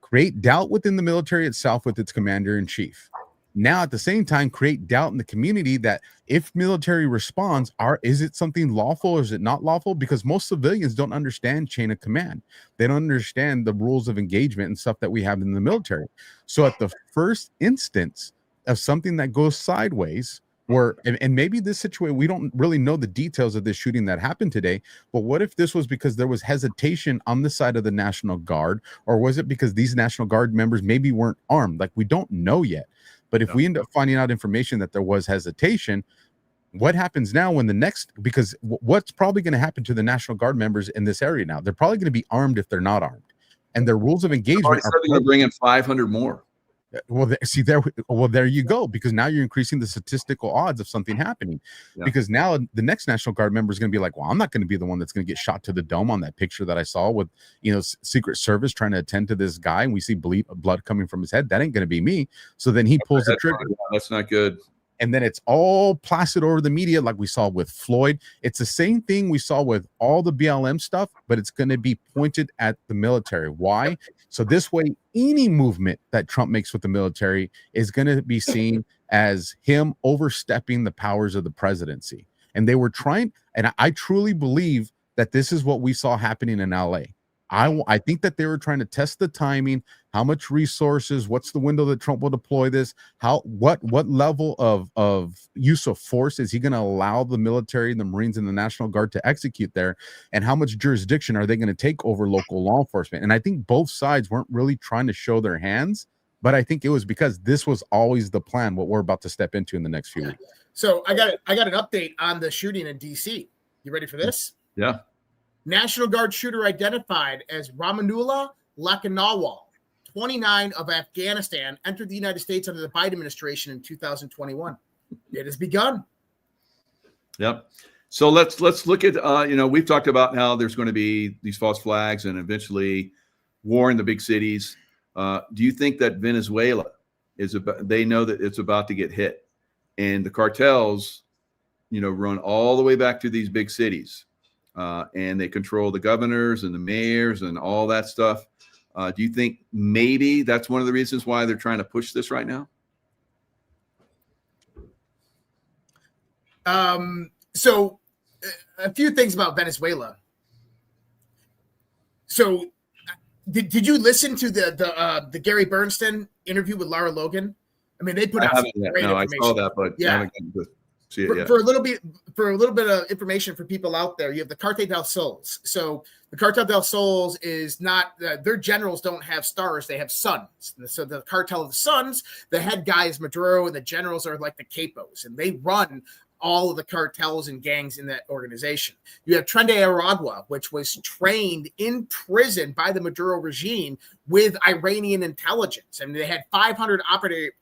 Speaker 2: Create doubt within the military itself with its commander in chief. Now, at the same time, create doubt in the community that if military responds, is it something lawful or is it not lawful? Because most civilians don't understand chain of command. They don't understand the rules of engagement and stuff that we have in the military. So at the first instance of something that goes sideways, and maybe this situation, we don't really know the details of this shooting that happened today, but what if this was because there was hesitation on the side of the National Guard, or was it because these National Guard members maybe weren't armed? Like, we don't know yet. But if we end up finding out information that there was hesitation, what happens now because what's probably going to happen to the National Guard members in this area now? They're probably going to be armed if they're not armed. And their rules of engagement
Speaker 1: are going to bring in 500 more.
Speaker 2: Well, there you go, because now you're increasing the statistical odds of something happening. Yeah. Because now the next National Guard member is going to be like, well, I'm not going to be the one that's going to get shot to the dome on that picture that I saw with, Secret Service trying to attend to this guy, and we see blood coming from his head. That ain't going to be me. So then he pulls the trigger.
Speaker 1: That's not good.
Speaker 2: And then it's all plastered over the media like we saw with Floyd. It's the same thing we saw with all the BLM stuff, but it's going to be pointed at the military. Why? So this way, any movement that Trump makes with the military is going to be seen as him overstepping the powers of the presidency. And they were trying, and I truly believe that this is what we saw happening in LA. I think that they were trying to test the timing, how much resources, what's the window that Trump will deploy this, what level of use of force is he going to allow the military, the Marines, and the National Guard to execute there, and how much jurisdiction are they going to take over local law enforcement? And I think both sides weren't really trying to show their hands, but I think it was because this was always the plan, what we're about to step into in the next few weeks.
Speaker 3: So I got an update on the shooting in DC. You ready for this?
Speaker 1: Yeah.
Speaker 3: National Guard shooter identified as Ramanullah Lakanawal, 29, of Afghanistan, entered the United States under the Biden administration in 2021. It has begun.
Speaker 1: Yep. So let's look at, we've talked about how there's going to be these false flags and eventually war in the big cities. Do you think that Venezuela they know that it's about to get hit, and the cartels, run all the way back to these big cities? And they control the governors and the mayors and all that stuff. Do you think maybe that's one of the reasons why they're trying to push this right now?
Speaker 3: So a few things about Venezuela. So did you listen to the Gary Bernstein interview with Lara Logan? I mean, they put out some great information.
Speaker 1: I saw that, but
Speaker 3: yeah.
Speaker 1: I haven't gotten to see it yet.
Speaker 3: For a little bit of information for people out there, you have the Cartel del Sols. So the Cartel del Sols is not their generals don't have stars; they have suns. So the Cartel of the Suns, the head guy is Maduro, and the generals are like the capos, and they run all of the cartels and gangs in that organization. You have Tren de Aragua, which was trained in prison by the Maduro regime with Iranian intelligence. I mean, they had 500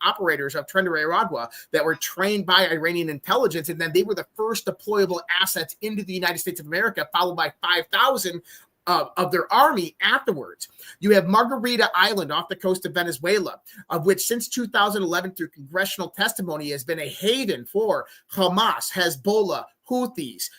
Speaker 3: operators of Tren de Aragua that were trained by Iranian intelligence, and then they were the first deployable assets into the United States of America, followed by 5,000 of their army afterwards. You have Margarita Island off the coast of Venezuela, of which since 2011 through congressional testimony has been a haven for Hamas, Hezbollah, Houthis,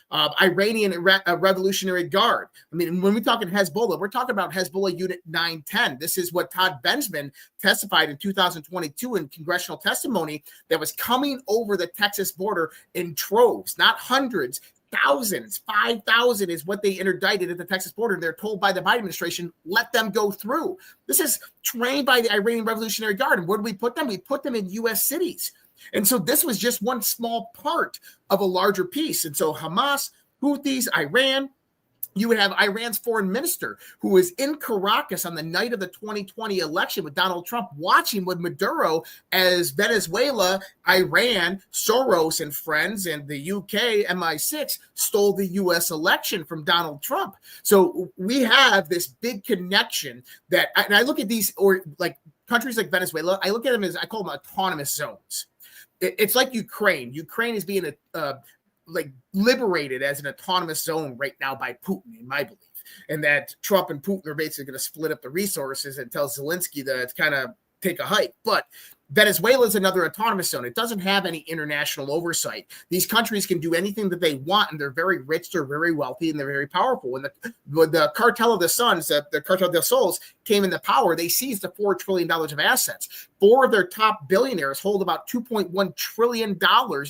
Speaker 3: Iranian Revolutionary Guard. I mean, when we're talking Hezbollah, we're talking about Hezbollah Unit 910. This is what Todd Bensman testified in 2022 in congressional testimony, that was coming over the Texas border in troves, not hundreds, thousands. 5,000 is what they interdicted at the Texas border. They're told by the Biden administration, let them go through. This is trained by the Iranian Revolutionary Guard. And where do we put them? We put them in U.S. cities. And so this was just one small part of a larger piece. And so Hamas, Houthis, Iran, you would have Iran's foreign minister who was in Caracas on the night of the 2020 election with Donald Trump, watching with Maduro as Venezuela, Iran, Soros and friends, and the UK, MI6, stole the U.S. election from Donald Trump. So we have this big connection that, and I look at these, or like countries like Venezuela, I look at them as, I call them autonomous zones. It's like Ukraine. Ukraine is being like liberated as an autonomous zone right now by Putin, in my belief, and that Trump and Putin are basically going to split up the resources and tell Zelensky to kind of take a hike. But Venezuela is another autonomous zone. It doesn't have any international oversight. These countries can do anything that they want, and they're very rich, they're very wealthy, and they're very powerful. When the Cartel of the Suns, the Cartel del Sols, came into power, they seized the $4 trillion of assets. 4 of their top billionaires hold about $2.1 trillion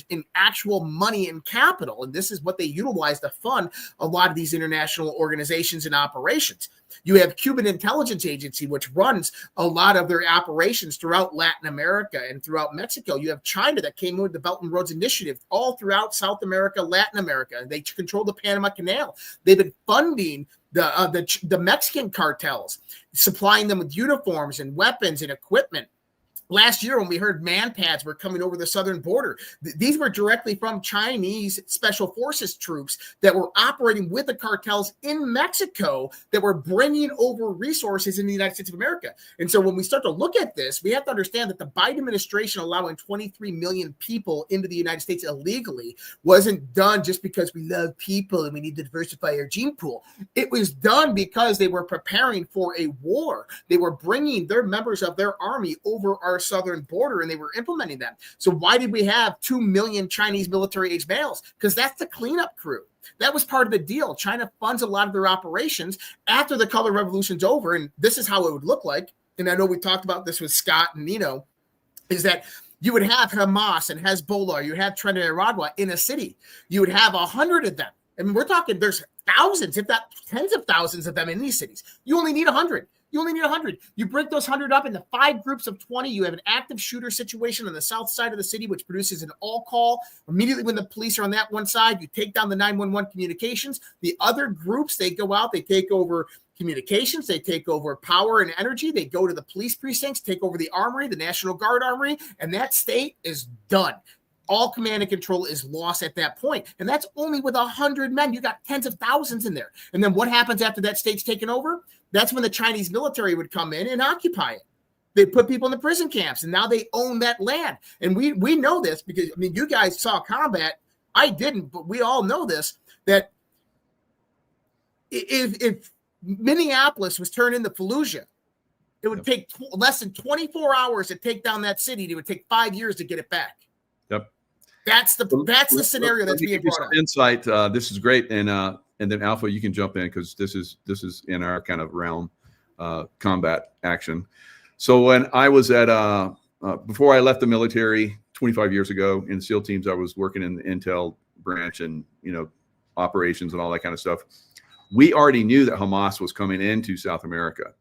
Speaker 3: in actual money and capital, and this is what they utilize to fund a lot of these international organizations and operations. You have Cuban Intelligence Agency, which runs a lot of their operations throughout Latin America and throughout Mexico. You have China that came in with the Belt and Roads Initiative all throughout South America, Latin America. They control the Panama Canal. They've been funding the Mexican cartels, supplying them with uniforms and weapons and equipment. Last year, when we heard man-pads were coming over the southern border, these were directly from Chinese special forces troops that were operating with the cartels in Mexico that were bringing over resources in the United States of America. And so when we start to look at this, we have to understand that the Biden administration allowing 23 million people into the United States illegally wasn't done just because we love people and we need to diversify our gene pool. It was done because they were preparing for a war. They were bringing their members of their army over our southern border, and they were implementing them. So why did we have 2 million Chinese military-age males? Because that's the cleanup crew. That was part of the deal. China funds a lot of their operations after the color revolution's over, and this is how it would look like. And I know we talked about this with Scott and Nino, is that you would have Hamas and Hezbollah, you have Trinidad and Radwa in a city. You would have 100 of them. I mean, we're talking there's thousands, if not tens of thousands of them in these cities. You only need 100. You only need 100. You break those 100 up into 5 groups of 20. You have an active shooter situation on the south side of the city, which produces an all call. Immediately when the police are on that one side, you take down the 911 communications. The other groups, they go out, they take over communications, they take over power and energy. They go to the police precincts, take over the armory, the National Guard armory, and that state is done. All command and control is lost at that point. And that's only with 100 men. You got tens of thousands in there. And then what happens after that state's taken over? That's when the Chinese military would come in and occupy it. They put people in the prison camps, and now they own that land. And we know this because, I mean, you guys saw combat. I didn't, but we all know this, that if Minneapolis was turned into Fallujah, it would take less than 24 hours to take down that city. It would take 5 years to get it back.
Speaker 1: Yep.
Speaker 3: That's the scenario that's being brought up.
Speaker 1: Insight. This is great. And then Alpha, you can jump in because this is in our kind of realm, combat action. So when I was at before I left the military 25 years ago in SEAL teams, I was working in the intel branch and operations and all that kind of stuff. We already knew that Hamas was coming into South America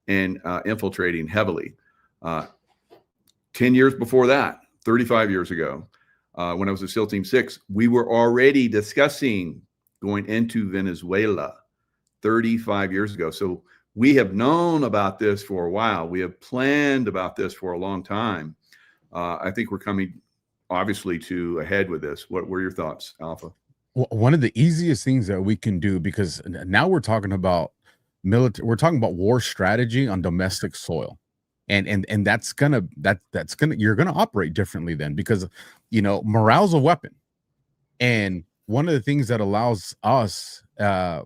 Speaker 1: and infiltrating heavily. 10 years before that, 35 years ago, when I was at SEAL Team 6, we were already discussing going into Venezuela 35 years ago. So we have known about this for a while. We have planned about this for a long time. I think we're coming, obviously, to a head with this. What were your thoughts, Alpha?
Speaker 2: Well, one of the easiest things that we can do, because now we're talking about military, we're talking about war strategy on domestic soil. And that's gonna you're gonna operate differently then, because morale's a weapon. And one of the things that allows us as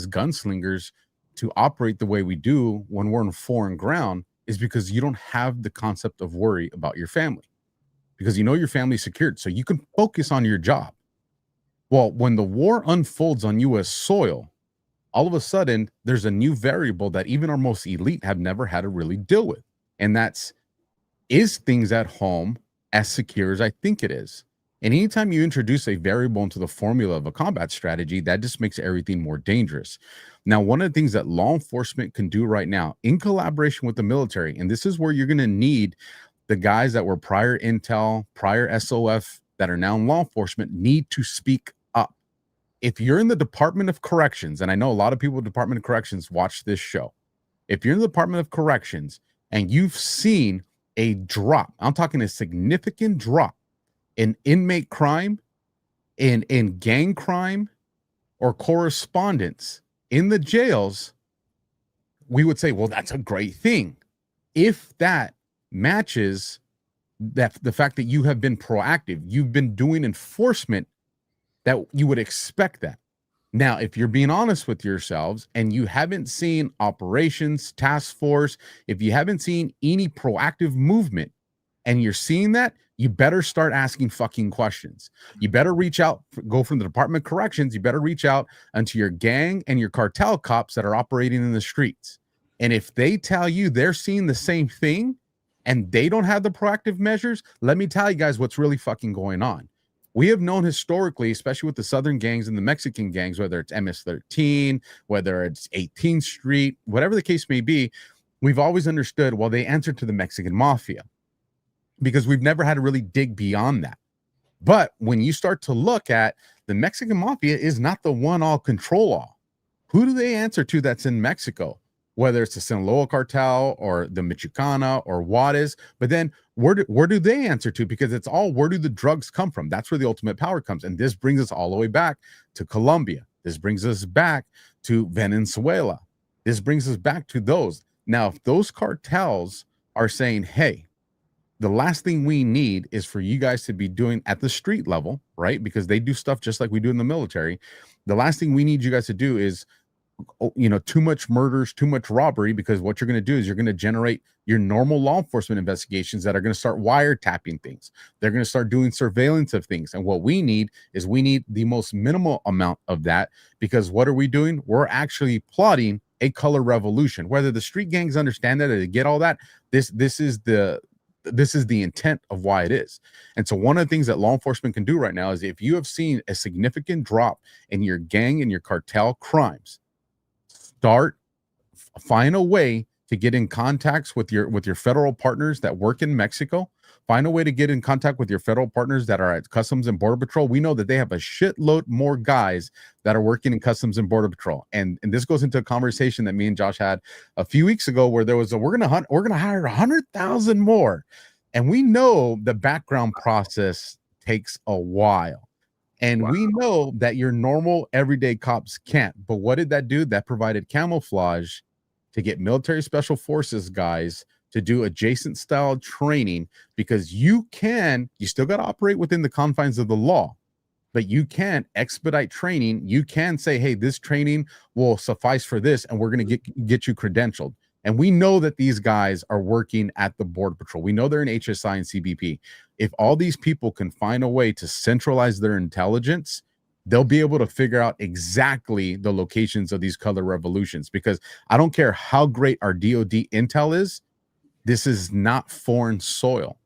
Speaker 2: gunslingers to operate the way we do when we're in foreign ground is because you don't have the concept of worry about your family, because your family's secured, so you can focus on your job. Well, when the war unfolds on U.S. soil, all of a sudden there's a new variable that even our most elite have never had to really deal with. And that's, is things at home as secure as I think it is? And anytime you introduce a variable into the formula of a combat strategy, that just makes everything more dangerous. Now, one of the things that law enforcement can do right now in collaboration with the military, and this is where you're going to need the guys that were prior intel, prior SOF, that are now in law enforcement, need to speak up. If you're in the Department of Corrections, and I know a lot of people in the Department of Corrections watch this show, if you're in the Department of Corrections and you've seen a drop, I'm talking a significant drop in inmate crime, in gang crime, or correspondence in the jails, we would say, well, that's a great thing. If that matches that the fact that you have been proactive, you've been doing enforcement, that you would expect that. Now, if you're being honest with yourselves and you haven't seen operations, task force, if you haven't seen any proactive movement and you're seeing that, you better start asking fucking questions. You better reach out, go from the Department of Corrections, you better reach out onto your gang and your cartel cops that are operating in the streets. And if they tell you they're seeing the same thing and they don't have the proactive measures, let me tell you guys what's really fucking going on. We have known historically, especially with the Southern gangs and the Mexican gangs, whether it's MS-13, whether it's 18th Street, whatever the case may be, we've always understood, well, they answer to the Mexican mafia, because we've never had to really dig beyond that. But when you start to look at the Mexican mafia is not the one all control all. Who do they answer to that's in Mexico? Whether it's the Sinaloa cartel or the Michoacana or Juarez, but then where do they answer to? Because it's all, where do the drugs come from? That's where the ultimate power comes. And this brings us all the way back to Colombia. This brings us back to Venezuela. This brings us back to those. Now, if those cartels are saying, hey, the last thing we need is for you guys to be doing at the street level, right? Because they do stuff just like we do in the military. The last thing we need you guys to do is, you know, too much murders, too much robbery, because what you're going to do is you're going to generate your normal law enforcement investigations that are going to start wiretapping things. They're going to start doing surveillance of things. And what we need is we need the most minimal amount of that, because what are we doing? We're actually plotting a color revolution. Whether the street gangs understand that or they get all that, this is the intent of why it is. And so one of the things that law enforcement can do right now is, if you have seen a significant drop in your gang and your cartel crimes, find a way to get in contacts with your federal partners that work in Mexico. Find a way to get in contact with your federal partners that are at Customs and Border Patrol. We know that they have a shitload more guys that are working in Customs and Border Patrol. And this goes into a conversation that me and Josh had a few weeks ago, where there was we're gonna hire 100,000 more. And we know the background process takes a while. And we know that your normal everyday cops can't. But what did that do? That provided camouflage to get military special forces guys to do adjacent style training, because you still got to operate within the confines of the law, but you can expedite training. You can say, hey, this training will suffice for this, and we're going to get you credentialed. And we know that these guys are working at the Border Patrol. We know they're in HSI and CBP. If all these people can find a way to centralize their intelligence, they'll be able to figure out exactly the locations of these color revolutions. Because I don't care how great our DOD intel is, this is not foreign soil.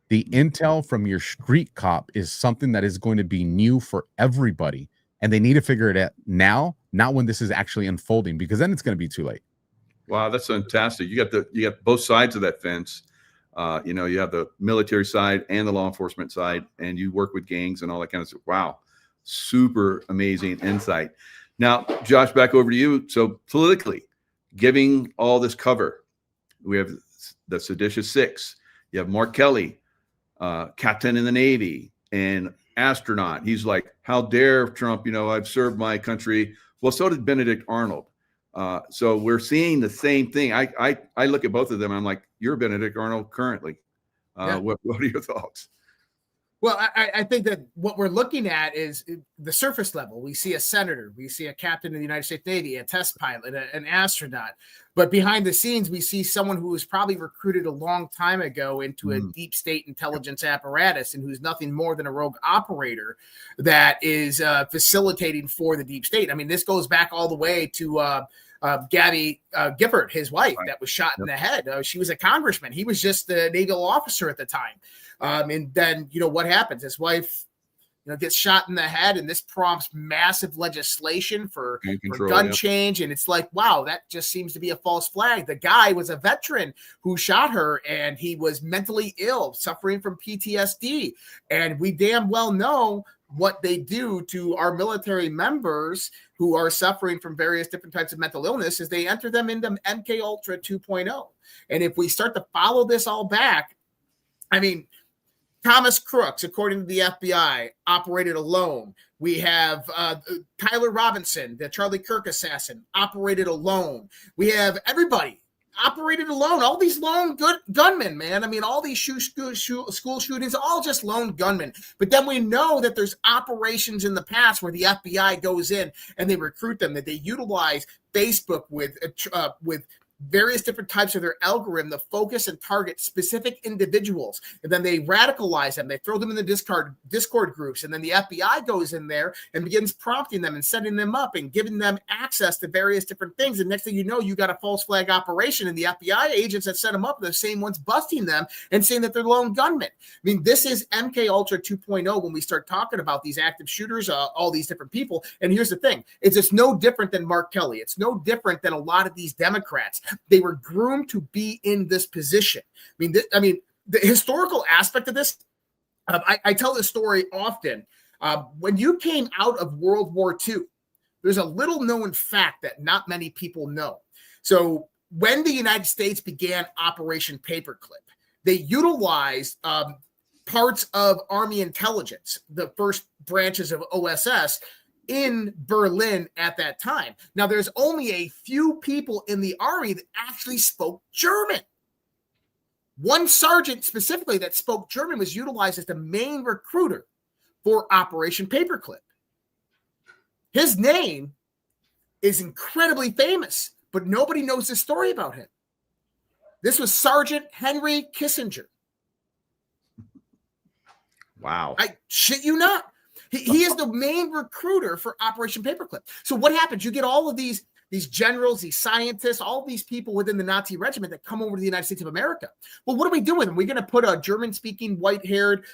Speaker 2: The intel from your street cop is something that is going to be new for everybody. And they need to figure it out now, not when this is actually unfolding, because then it's going to be too late.
Speaker 1: Wow, that's fantastic. You got both sides of that fence. You know, you have the military side and the law enforcement side, and you work with gangs and all that kind of stuff. Wow, super amazing insight. Now, Josh, back over to you. So politically, giving all this cover, we have the Seditious Six. You have Mark Kelly, captain in the Navy and astronaut. He's like, how dare Trump, you know, I've served my country. Well, so did Benedict Arnold. So we're seeing the same thing. I look at both of them. I'm like, you're Benedict Arnold currently. What are your thoughts?
Speaker 3: Well, I think that what we're looking at is the surface level. We see a senator, we see a captain of the United States Navy, a test pilot, an astronaut. But behind the scenes, we see someone who was probably recruited a long time ago into a deep state intelligence apparatus and who's nothing more than a rogue operator that is facilitating for the deep state. I mean, this goes back all the way to Gabby Gifford, his wife, that was shot in the head. She was a congressman. He was just a naval officer at the time. And then, what happens? His wife, gets shot in the head, and this prompts massive legislation for gun change. And it's like, wow, that just seems to be a false flag. The guy was a veteran who shot her, and he was mentally ill, suffering from PTSD. And we damn well know what they do to our military members who are suffering from various different types of mental illness is they enter them into MK Ultra 2.0. And if we start to follow this all back, I mean, Thomas Crooks, according to the FBI, operated alone. We have Tyler Robinson, the Charlie Kirk assassin, operated alone. We have everybody operated alone. All these lone gunmen, man. I mean, all these school shootings, all just lone gunmen. But then we know that there's operations in the past where the FBI goes in and they recruit them, that they utilize Facebook with various different types of their algorithm to focus and target specific individuals. And then they radicalize them. They throw them in the Discord groups. And then the FBI goes in there and begins prompting them and setting them up and giving them access to various different things. And next thing you know, you got a false flag operation, and the FBI agents that set them up are the same ones busting them and saying that they're lone gunmen. I mean, this is MK Ultra 2.0 when we start talking about these active shooters, all these different people. And here's the thing. It's no different than Mark Kelly. It's no different than a lot of these Democrats. They were groomed to be in this position. I mean, the historical aspect of this, I tell this story often. When you came out of World War II, there's a little known fact that not many people know. So when the United States began Operation Paperclip, they utilized parts of Army intelligence, the first branches of OSS, in Berlin at that time. Now, there's only a few people in the Army that actually spoke German. One sergeant specifically that spoke German was utilized as the main recruiter for Operation Paperclip. His name is incredibly famous, but nobody knows the story about him. This was Sergeant Henry Kissinger.
Speaker 1: Wow.
Speaker 3: I shit you not. He is the main recruiter for Operation Paperclip. So what happens? You get all of these generals, these scientists, all these people within the Nazi regiment that come over to the United States of America. Well, what do we do with them? We're going to put a German-speaking, white-haired,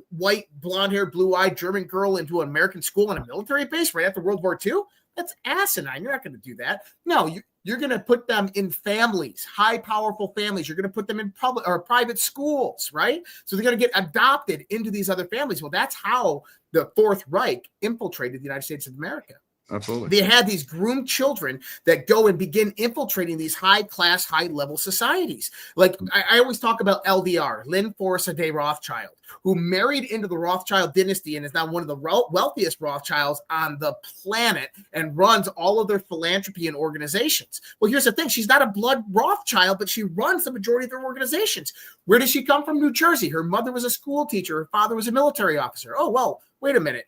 Speaker 3: white, blonde-haired, blue-eyed German girl into an American school on a military base right after World War II? That's asinine. You're not going to do that. No, you're going to put them in families, high, powerful families. You're going to put them in public or private schools, right? So they're going to get adopted into these other families. Well, that's how the Fourth Reich infiltrated the United States of America.
Speaker 1: Absolutely.
Speaker 3: They had these groomed children that go and begin infiltrating these high-class, high-level societies. Like I always talk about LDR, Lynn Forsythe Rothschild, who married into the Rothschild dynasty and is now one of the wealthiest Rothschilds on the planet and runs all of their philanthropy and organizations. Well, here's the thing. She's not a blood Rothschild, but she runs the majority of their organizations. Where does she come from? New Jersey. Her mother was a school teacher. Her father was a military officer. Oh, well, wait a minute.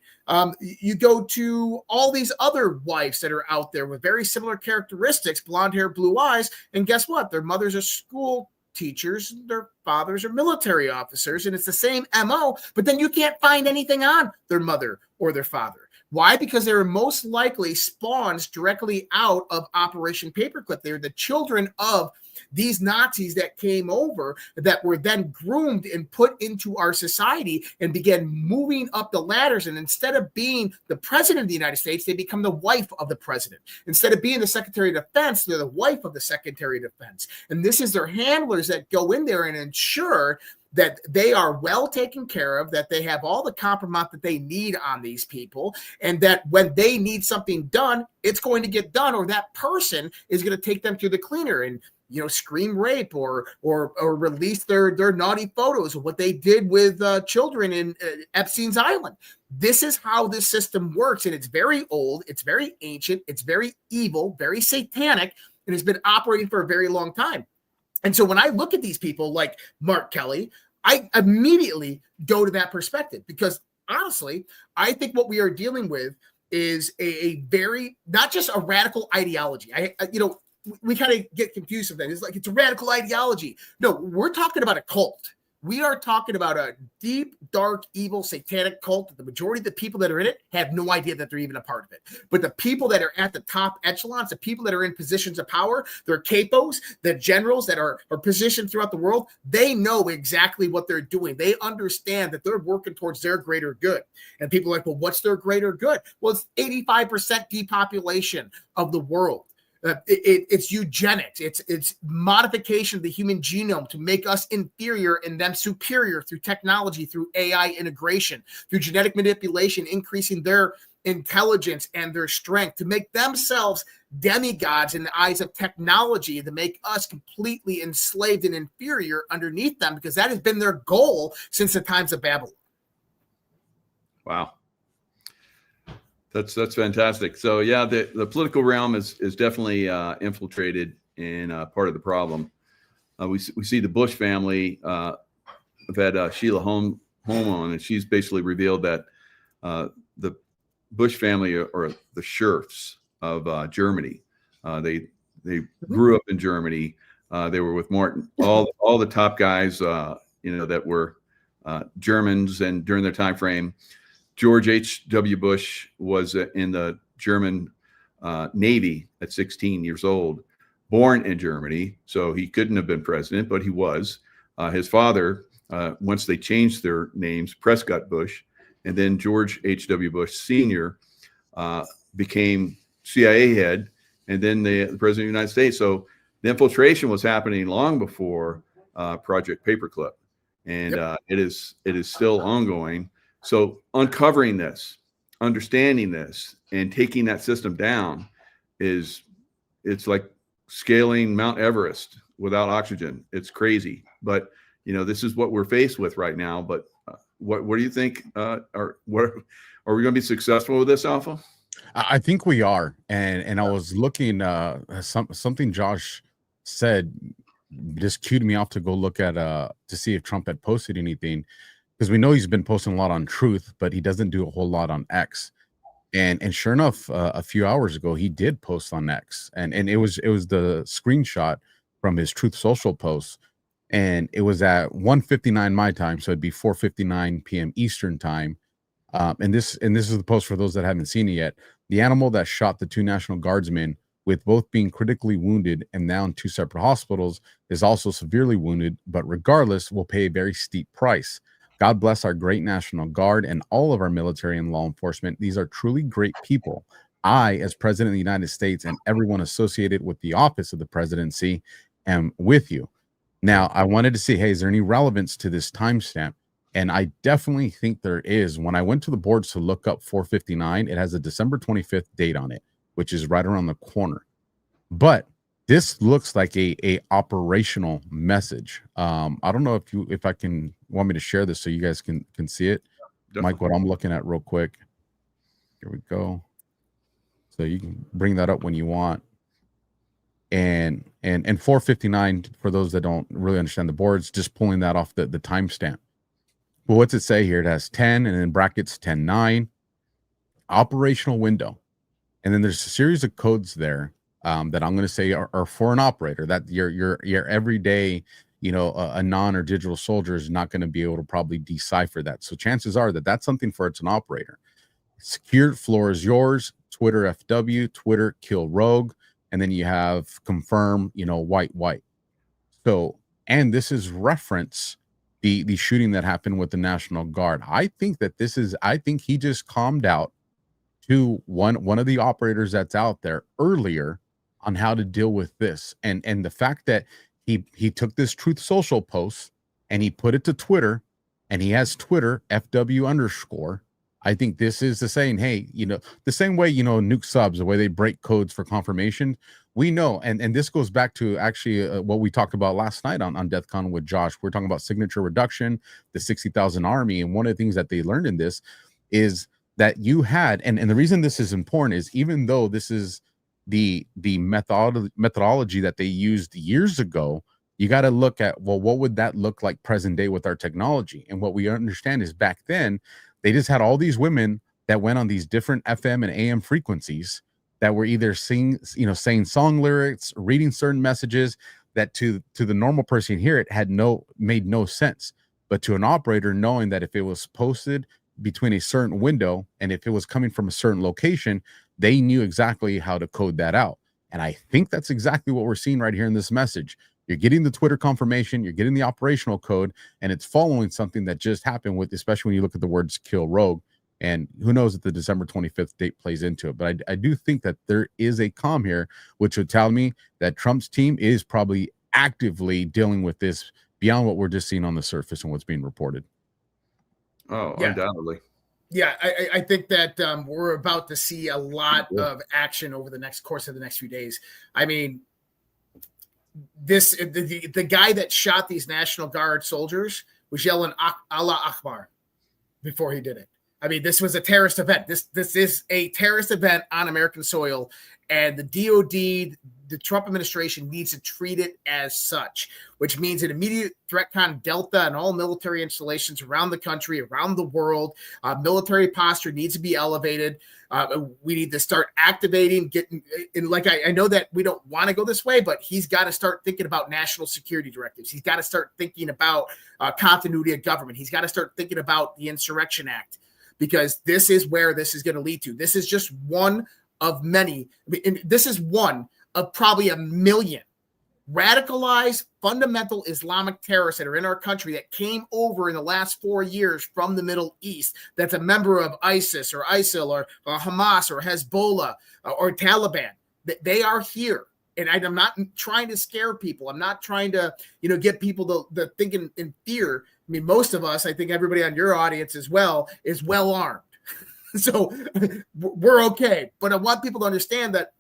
Speaker 3: You go to all these other wives that are out there with very similar characteristics, blonde hair, blue eyes, and guess what? Their mothers are school teachers, their fathers are military officers, and it's the same MO, but then you can't find anything on their mother or their father. Why? Because they were most likely spawns directly out of Operation Paperclip. They were the children of these Nazis that came over that were then groomed and put into our society and began moving up the ladders. And instead of being the president of the United States, they become the wife of the president. Instead of being the Secretary of Defense, they're the wife of the Secretary of Defense. And this is their handlers that go in there and ensure that they are well taken care of, that they have all the compromise that they need on these people, and that when they need something done, it's going to get done, or that person is going to take them to the cleaner and scream rape or release their naughty photos of what they did with children in Epstein's Island. This is how this system works, and it's very old, it's very ancient, it's very evil, very satanic, and it's been operating for a very long time. And so when I look at these people like Mark Kelly, I immediately go to that perspective because honestly, I think what we are dealing with is a very, not just a radical ideology. We kind of get confused with that. It's like, it's a radical ideology. No, we're talking about a cult. We are talking about a deep, dark, evil, satanic cult that the majority of the people that are in it have no idea that they're even a part of it. But the people that are at the top echelons, the people that are in positions of power, they're capos, the generals that are positioned throughout the world, they know exactly what they're doing. They understand that they're working towards their greater good. And people are like, well, what's their greater good? Well, it's 85% depopulation of the world. It's eugenics. It's modification of the human genome to make us inferior and them superior through technology, through AI integration, through genetic manipulation, increasing their intelligence and their strength to make themselves demigods in the eyes of technology, to make us completely enslaved and inferior underneath them, because that has been their goal since the times of Babylon.
Speaker 1: Wow. That's fantastic. So yeah, the political realm is definitely infiltrated and part of the problem. We see the Bush family. I've had Sheila Holm on, and she's basically revealed that the Bush family are the sheriffs of Germany. They grew up in Germany. They were with Martin, all the top guys, that were Germans, and during their time frame. George H.W. Bush was in the German Navy at 16 years old, born in Germany. So he couldn't have been president, but he was. His father, once they changed their names, Prescott Bush, and then George H.W. Bush Sr. Became CIA head, and then the president of the United States. So the infiltration was happening long before Project Paperclip, and it is still ongoing. So uncovering this, understanding this, and taking that system down it's like scaling Mount Everest without oxygen. It's crazy, but this is what we're faced with right now. But what do you think? Are we going to be successful with this, Alpha?
Speaker 2: I think we are, and I was looking something Josh said just cued me off to go look at to see if Trump had posted anything. Because we know he's been posting a lot on Truth, but he doesn't do a whole lot on X. And sure enough, a few hours ago, he did post on X, and it was the screenshot from his Truth Social post, and it was at 1:59 my time, so it'd be 4:59 p.m. Eastern time. And this is the post for those that haven't seen it yet. The animal that shot the 2 National Guardsmen, with both being critically wounded and now in 2 separate hospitals, is also severely wounded, but regardless, will pay a very steep price. God bless our great National Guard and all of our military and law enforcement. These are truly great people. I, as President of the United States, and everyone associated with the office of the presidency, am with you. Now, I wanted to see, hey, is there any relevance to this timestamp? And I definitely think there is. When I went to the boards to look up 4:59, it has a December 25th date on it, which is right around the corner. But this looks like a operational message. I don't know if I can want me to share this so you guys can see it. Definitely. Mike, what I'm looking at real quick. Here we go. So you can bring that up when you want. And 4:59, for those that don't really understand the boards, just pulling that off the timestamp. Well, what's it say here? It has 10 and in brackets 10:9. Operational window. And then there's a series of codes there that I'm going to say are for an operator, that your everyday, a non or digital soldier is not going to be able to probably decipher that. So chances are that that's something for an operator. Secured floor is yours. Twitter FW, Twitter kill rogue, and then you have confirm, white. So, and this is reference the shooting that happened with the National Guard. I think he just calmed out to one of the operators that's out there earlier on how to deal with this, and the fact that he took this Truth Social post and he put it to Twitter, and he has Twitter FW_. I think this is the saying, hey, the same way, nuke subs, the way they break codes for confirmation, we know, and this goes back to actually what we talked about last night on DEFCON with Josh. We're talking about signature reduction, the 60,000 army, and one of the things that they learned in this is that you had, and the reason this is important is, even though this is the methodology that they used years ago you got to look at, well, what would that look like present day with our technology? And what we understand is back then, they just had all these women that went on these different FM and AM frequencies that were either saying song lyrics, reading certain messages that to the normal person here, it had made no sense. But to an operator, knowing that if it was posted between a certain window and if it was coming from a certain location, they knew exactly how to code that out. And I think that's exactly what we're seeing right here in this message. You're getting the Twitter confirmation, you're getting the operational code, and it's following something that just happened with, especially when you look at the words kill rogue. And who knows if the December 25th date plays into it. But I do think that there is a comm here, which would tell me that Trump's team is probably actively dealing with this beyond what we're just seeing on the surface and what's being reported.
Speaker 1: Oh, yeah. Undoubtedly.
Speaker 3: Yeah, I think that we're about to see a lot of action over the course of the next few days. I mean, the guy that shot these National Guard soldiers was yelling Allah Akbar before he did it. I mean, this was a terrorist event. This is a terrorist event on American soil, and the DOD, the Trump administration, needs to treat it as such, which means an immediate ThreatCon Delta and all military installations around the country, around the world. Military posture needs to be elevated. We need to start activating, I know that we don't want to go this way, but he's got to start thinking about national security directives. He's got to start thinking about continuity of government. He's got to start thinking about the Insurrection Act, because this is where this is going to lead to. This is just one of many. This is one of probably a million radicalized fundamental Islamic terrorists that are in our country that came over in the last 4 years from the Middle East, that's a member of ISIS or ISIL or Hamas or Hezbollah or Taliban. They are here. And I'm not trying to scare people. I'm not trying to, get people to think in fear. I mean, most of us, I think everybody on your audience as well, is well armed. So we're okay. But I want people to understand that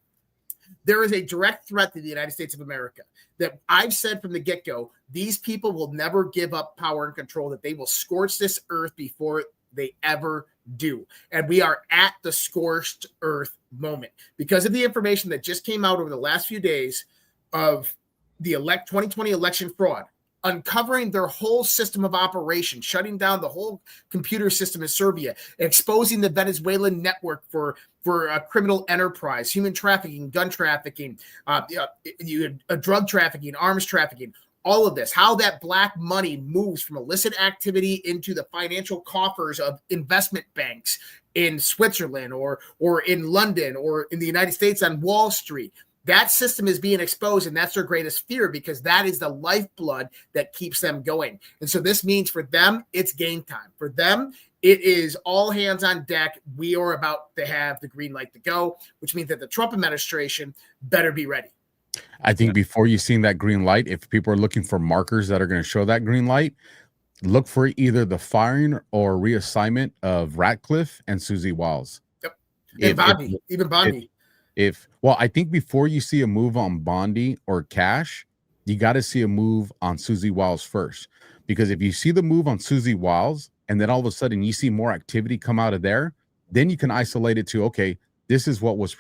Speaker 3: there is a direct threat to the United States of America, that I've said from the get-go, these people will never give up power and control, that they will scorch this earth before they ever do. And we are at the scorched earth moment because of the information that just came out over the last few days of the 2020 election fraud, uncovering their whole system of operation, shutting down the whole computer system in Serbia, exposing the Venezuelan network for criminal enterprise, human trafficking, gun trafficking, drug trafficking, arms trafficking, all of this, how that black money moves from illicit activity into the financial coffers of investment banks in Switzerland or in London or in the United States on Wall Street. That system is being exposed, and that's their greatest fear, because that is the lifeblood that keeps them going. And so this means for them, it's game time. For them, it is all hands on deck. We are about to have the green light to go, which means that the Trump administration better be ready.
Speaker 2: I think before you've seen that green light, if people are looking for markers that are going to show that green light, look for either the firing or reassignment of Ratcliffe and Susie Wiles.
Speaker 3: Yep. And Bondi, even Bondi.
Speaker 2: I think before you see a move on Bondi or Cash, you got to see a move on Susie Wiles first. Because if you see the move on Susie Wiles and then all of a sudden you see more activity come out of there, then you can isolate it to, okay, this is what was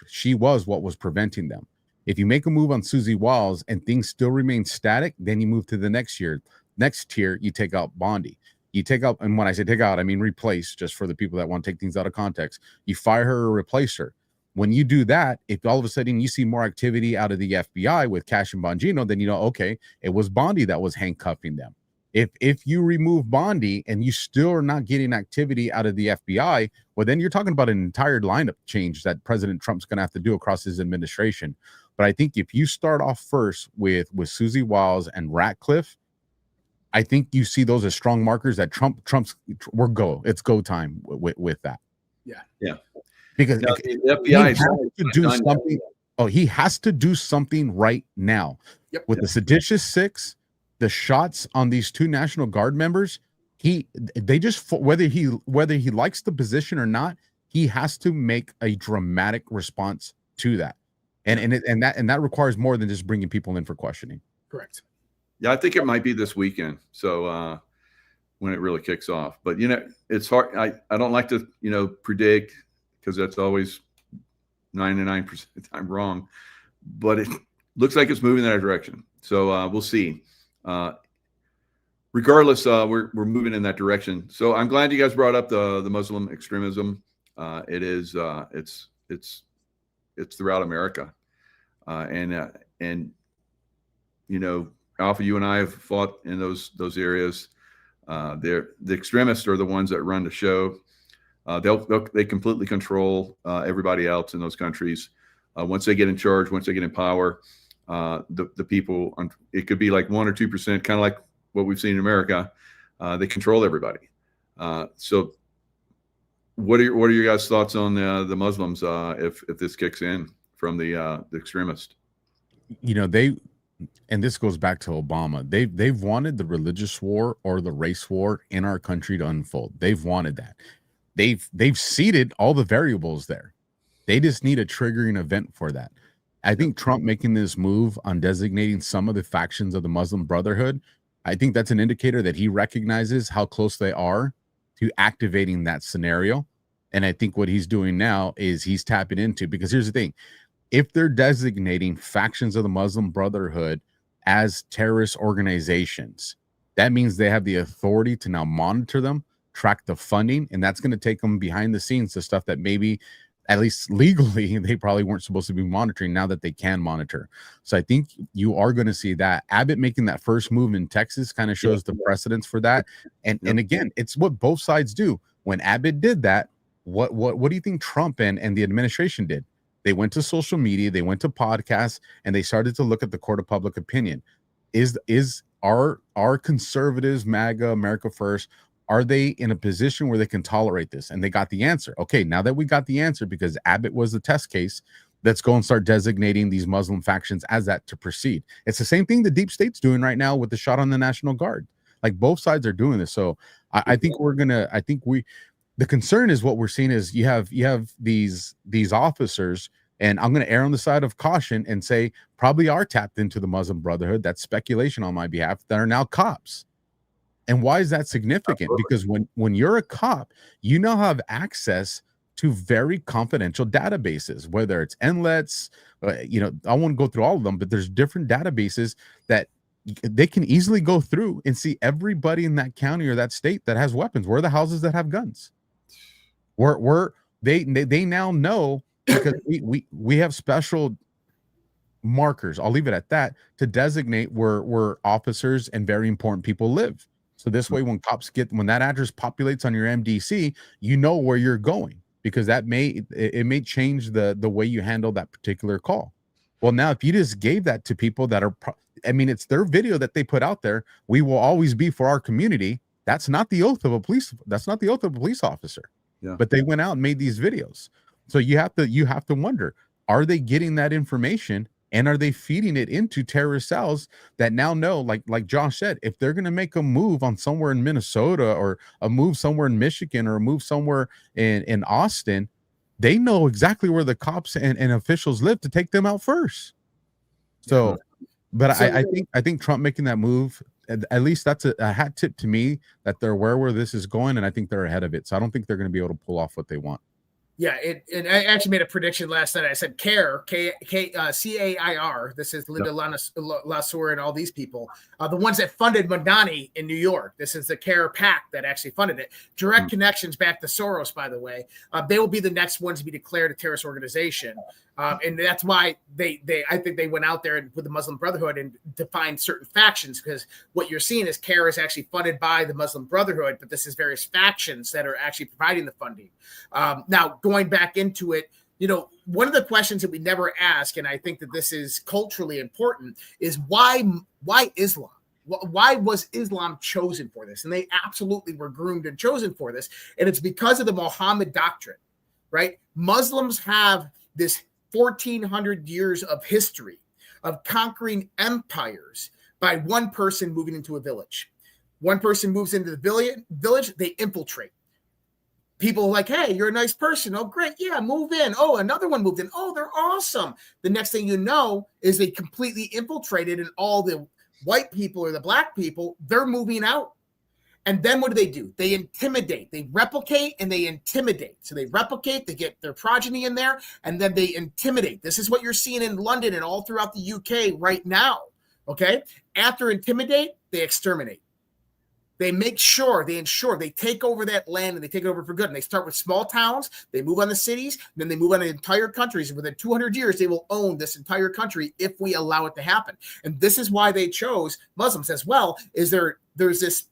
Speaker 2: preventing them. If you make a move on Susie Wiles and things still remain static, then you move to the next tier, you take out Bondi. You take out, and when I say take out, I mean replace, just for the people that want to take things out of context. You fire her or replace her. When you do that, if all of a sudden you see more activity out of the FBI with Cash and Bongino, then you know, okay, it was Bondi that was handcuffing them. If you remove Bondi and you still are not getting activity out of the FBI, well, then you're talking about an entire lineup change that President Trump's going to have to do across his administration. But I think if you start off first with Susie Wiles and Ratcliffe, I think you see those as strong markers that it's go time with that.
Speaker 1: Yeah.
Speaker 2: Because
Speaker 1: now, the FBI has
Speaker 2: to do something. Oh, he has to do something right now. With the seditious six, the shots on these two National Guard members, whether he likes the position or not, he has to make a dramatic response to that. And that requires more than just bringing people in for questioning.
Speaker 3: Correct.
Speaker 1: Yeah, I think it might be this weekend. So when it really kicks off, but it's hard. I don't like to predict, because that's always 99% of the time wrong. But it looks like it's moving in that direction. So we'll see. regardless, we're moving in that direction. So I'm glad you guys brought up the Muslim extremism. It's throughout America, and you know, Alpha, you and I have fought in those areas. The extremists are the ones that run the show. They completely control everybody else in those countries. Once they get in charge, once they get in power, the people, it could be like 1 or 2%, kind of like what we've seen in America. They control everybody. So what are your guys' thoughts on the Muslims if this kicks in from the extremists?
Speaker 2: You know, and this goes back to Obama. They've wanted the religious war or the race war in our country to unfold. They've wanted that. They've seeded all the variables there. They just need a triggering event for that. I think Trump making this move on designating some of the factions of the Muslim Brotherhood, I think that's an indicator that he recognizes how close they are to activating that scenario. And I think what he's doing now is he's tapping into, because here's the thing. If they're designating factions of the Muslim Brotherhood as terrorist organizations, that means they have the authority to now monitor them, track the funding, and that's going to take them behind the scenes to stuff that maybe, at least legally, they probably weren't supposed to be monitoring, now that they can monitor. So I think you are going to see that. Abbott making that first move in Texas kind of shows the precedence for that. And again, it's what both sides do. When Abbott did that, what do you think Trump and the administration did? They went to social media, they went to podcasts, and they started to look at the court of public opinion. Are conservatives, MAGA, America First, are they in a position where they can tolerate this? And they got the answer. Okay, now that we got the answer, because Abbott was the test case, let's go and start designating these Muslim factions as that to proceed. It's the same thing the deep state's doing right now with the shot on the National Guard. Like, both sides are doing this. So I think the concern is what we're seeing is you have these officers, and I'm going to err on the side of caution and say probably are tapped into the Muslim Brotherhood. That's speculation on my behalf, that are now cops. And why is that significant? Because when you're a cop, you now have access to very confidential databases, whether it's NLETs, I won't go through all of them, but there's different databases that they can easily go through and see everybody in that county or that state that has weapons. Where are the houses that have guns? They now know, because we have special markers, I'll leave it at that, to designate where officers and very important people live. So this way, when that address populates on your MDC, you know where you're going, because it may change the way you handle that particular call. Well, now if you just gave that to people that are, it's their video that they put out there. We will always be for our community. That's not the oath of a police. That's not the oath of a police officer. Yeah. But they went out and made these videos. So you have to wonder, are they getting that information, and are they feeding it into terrorist cells that now know, like Josh said, if they're going to make a move on somewhere in Minnesota, or a move somewhere in Michigan, or a move somewhere in Austin, they know exactly where the cops and officials live to take them out first. So, but I think Trump making that move, at least that's a hat tip to me, that they're aware where this is going, and I think they're ahead of it. So I don't think they're going to be able to pull off what they want.
Speaker 3: Yeah, and I actually made a prediction last night. I said CAIR, CAIR. This is Linda Lassour and all these people, the ones that funded Madani in New York. This is the CAIR PAC that actually funded it. Direct connections back to Soros, by the way. They will be the next ones to be declared a terrorist organization. And that's why I think they went out there with the Muslim Brotherhood and defined certain factions, because what you're seeing is CAIR is actually funded by the Muslim Brotherhood, but this is various factions that are actually providing the funding. Now, going back into it, one of the questions that we never ask, and I think that this is culturally important, is why Islam? Why was Islam chosen for this? And they absolutely were groomed and chosen for this. And it's because of the Muhammad doctrine, right? Muslims have this 1,400 years of history of conquering empires by one person moving into a village. One person moves into the village, they infiltrate. People are like, hey, you're a nice person. Oh, great. Yeah, move in. Oh, another one moved in. Oh, they're awesome. The next thing you know is they completely infiltrated, and all the white people or the black people, they're moving out. And then what do? They intimidate. They replicate and they intimidate. So they replicate, they get their progeny in there, and then they intimidate. This is what you're seeing in London and all throughout the UK right now. Okay. after intimidate, they exterminate. They make sure, they ensure, they take over that land, and they take it over for good. And they start with small towns, they move on the cities, then they move on to entire countries. And within 200 years, they will own this entire country if we allow it to happen. And this is why they chose Muslims as well, is there's this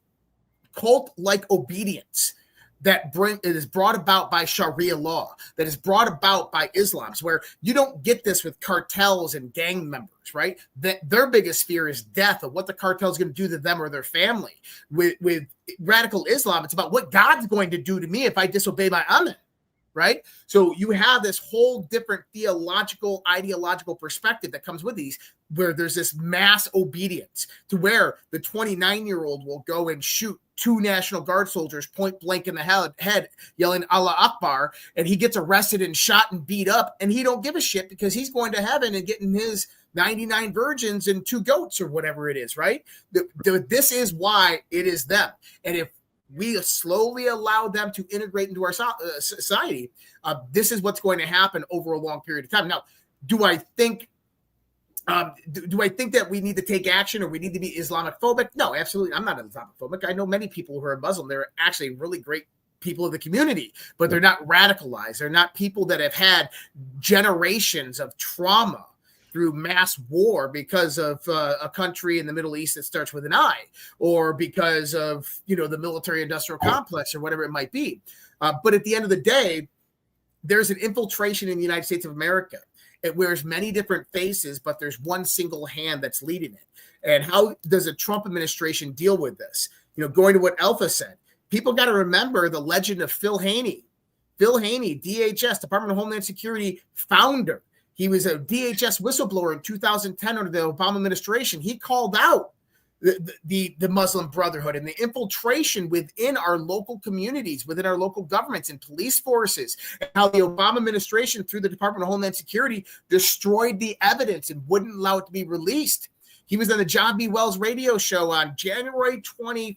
Speaker 3: cult-like obedience that is brought about by Sharia law, that is brought about by Islam, where you don't get this with cartels and gang members, right? That their biggest fear is death, of what the cartel is going to do to them or their family. With radical Islam, it's about what God's going to do to me if I disobey my Amen, right? So you have this whole different theological, ideological perspective that comes with these, where there's this mass obedience to where the 29-year-old will go and shoot 2 National Guard soldiers point blank in the head, yelling Allah Akbar, and he gets arrested and shot and beat up, and he don't give a shit because he's going to heaven and getting his 99 virgins and 2 goats or whatever it is, right? This is why it is them. And if we slowly allow them to integrate into our society, this is what's going to happen over a long period of time. Now, do I think that we need to take action or we need to be Islamophobic? No, absolutely. I'm not Islamophobic. I know many people who are Muslim. They're actually really great people of the community, but they're not radicalized. They're not people that have had generations of trauma through mass war because of a country in the Middle East that starts with an I, or because of, the military-industrial complex or whatever it might be. But at the end of the day, there's an infiltration in the United States of America. It wears many different faces, but there's one single hand that's leading it. And how does a Trump administration deal with this? Going to what Alpha said, people got to remember the legend of Phil Haney. Phil Haney, DHS, Department of Homeland Security founder. He was a DHS whistleblower in 2010 under the Obama administration. He called out the Muslim Brotherhood and the infiltration within our local communities, within our local governments and police forces, and how the Obama administration, through the Department of Homeland Security, destroyed the evidence and wouldn't allow it to be released. He was on the John B. Wells radio show on January 28th,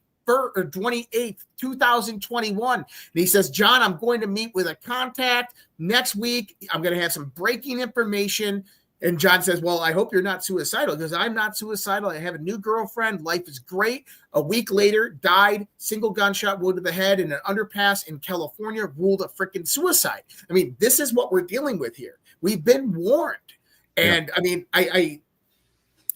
Speaker 3: 2021. And he says, John, I'm going to meet with a contact next week. I'm going to have some breaking information. And John says, well, I hope you're not suicidal, because I'm not suicidal. I have a new girlfriend. Life is great. A week later, died, single gunshot wound to the head in an underpass in California, ruled a freaking suicide. I mean, this is what we're dealing with here. We've been warned. And I mean, I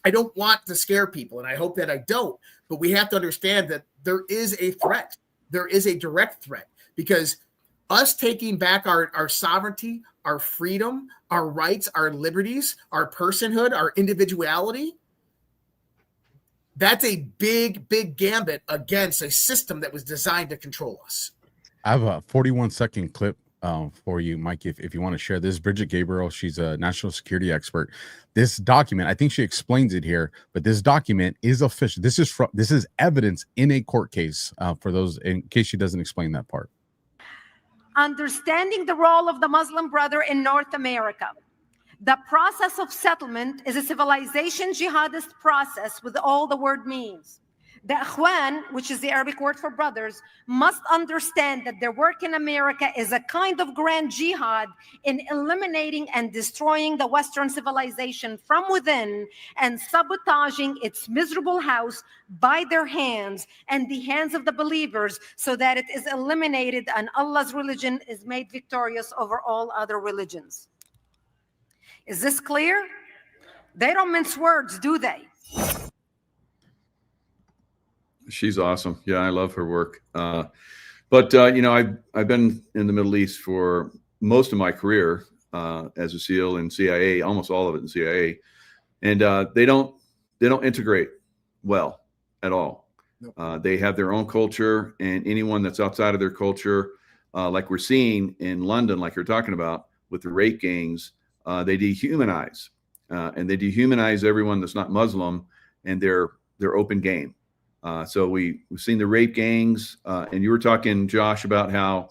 Speaker 3: don't want to scare people, and I hope that I don't, but we have to understand that there is a threat. There is a direct threat, because us taking back our sovereignty, our freedom, our rights, our liberties, our personhood, our individuality, that's a big, big gambit against a system that was designed to control us.
Speaker 2: I have a 41-second clip for you, Mike, if you want to share this. Bridget Gabriel, she's a national security expert. This document, I think she explains it here, but this document is official. This is evidence in a court case, for those in case she doesn't explain that part.
Speaker 4: Understanding the role of the Muslim Brother in North America. The process of settlement is a civilization jihadist process with all the word means. The Ikhwan, which is the Arabic word for brothers, must understand that their work in America is a kind of grand jihad in eliminating and destroying the Western civilization from within and sabotaging its miserable house by their hands and the hands of the believers, so that it is eliminated and Allah's religion is made victorious over all other religions. Is this clear? They don't mince words, do they?
Speaker 1: She's awesome. Yeah, I love her work. But I've been in the Middle East for most of my career as a SEAL in CIA, almost all of it in CIA, and they don't integrate well at all. Nope. They have their own culture, and anyone that's outside of their culture, like we're seeing in London, like you're talking about with the rape gangs, they dehumanize, and they dehumanize everyone that's not Muslim, and they're open game. So we've seen the rape gangs, and you were talking, Josh, about how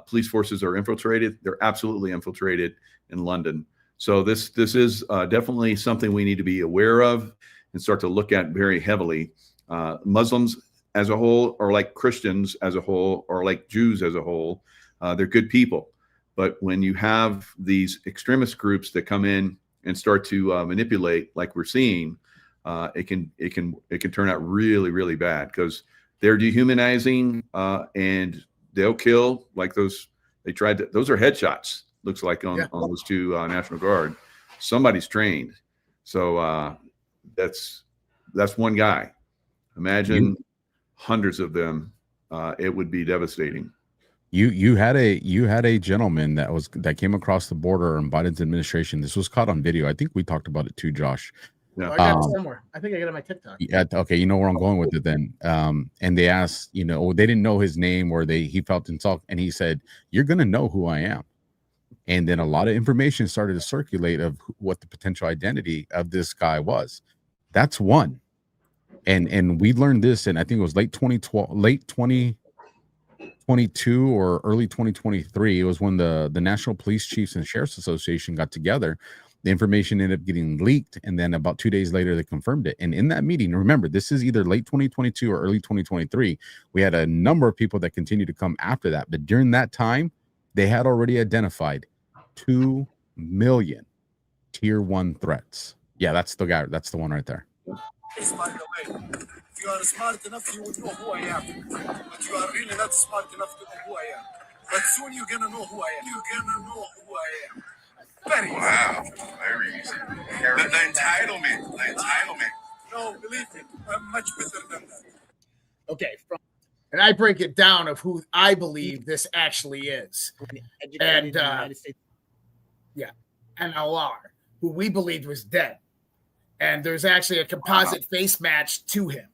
Speaker 1: police forces are infiltrated. They're absolutely infiltrated in London. So this is definitely something we need to be aware of and start to look at very heavily. Muslims as a whole, or like Christians as a whole, or like Jews as a whole, they're good people. But when you have these extremist groups that come in and start to manipulate, like we're seeing, it can turn out really, really bad because they're dehumanizing and they'll kill like those. Those are headshots. Looks like on those two National Guard. Somebody's trained. So that's one guy. Imagine hundreds of them. It would be devastating.
Speaker 2: You had a gentleman that came across the border in Biden's administration. This was caught on video. I think we talked about it too, Josh.
Speaker 3: Yeah. I got it somewhere. I think I got it on my TikTok.
Speaker 2: Yeah. Okay. You know where I'm going with it then. And they asked, they didn't know his name or he felt insulted. And he said, "You're going to know who I am." And then a lot of information started to circulate of what the potential identity of this guy was. That's one. And we learned this, and I think it was late 2022 or early 2023. It was when the National Police Chiefs and Sheriffs Association got together. The information ended up getting leaked, and then about 2 days later, they confirmed it. And in that meeting, remember, this is either late 2022 or early 2023. We had a number of people that continued to come after that. But during that time, they had already identified 2 million tier 1 threats. Yeah, that's the guy. That's the one right there.
Speaker 5: By the way, if you are smart enough, you would know who I am. But you are really not smart enough to know who I am. But soon you're gonna know who I am. You're gonna know who I am. Very easy. The entitlement. No, believe me, I'm much better than that.
Speaker 3: Okay, and I break it down of who I believe this actually is. And NLR, who we believed was dead. And there's actually a composite face match to him.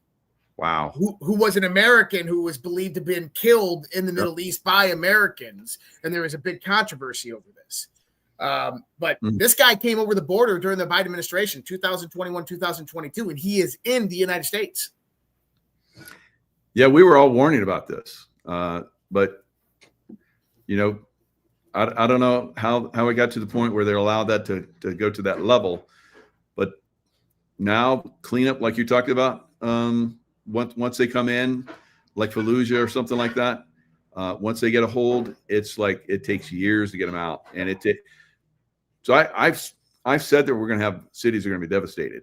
Speaker 1: Wow.
Speaker 3: Who was an American who was believed to have been killed in the Middle East by Americans. And there was a big controversy over this. But this guy came over the border during the Biden administration, 2021, 2022, and he is in the United States.
Speaker 1: Yeah, we were all warning about this. But, I don't know how it got to the point where they allowed that to go to that level. But now cleanup, like you talked about, once they come in, like Fallujah or something like that, once they get a hold, it's like it takes years to get them out. And so I've said that we're going to have cities that are going to be devastated.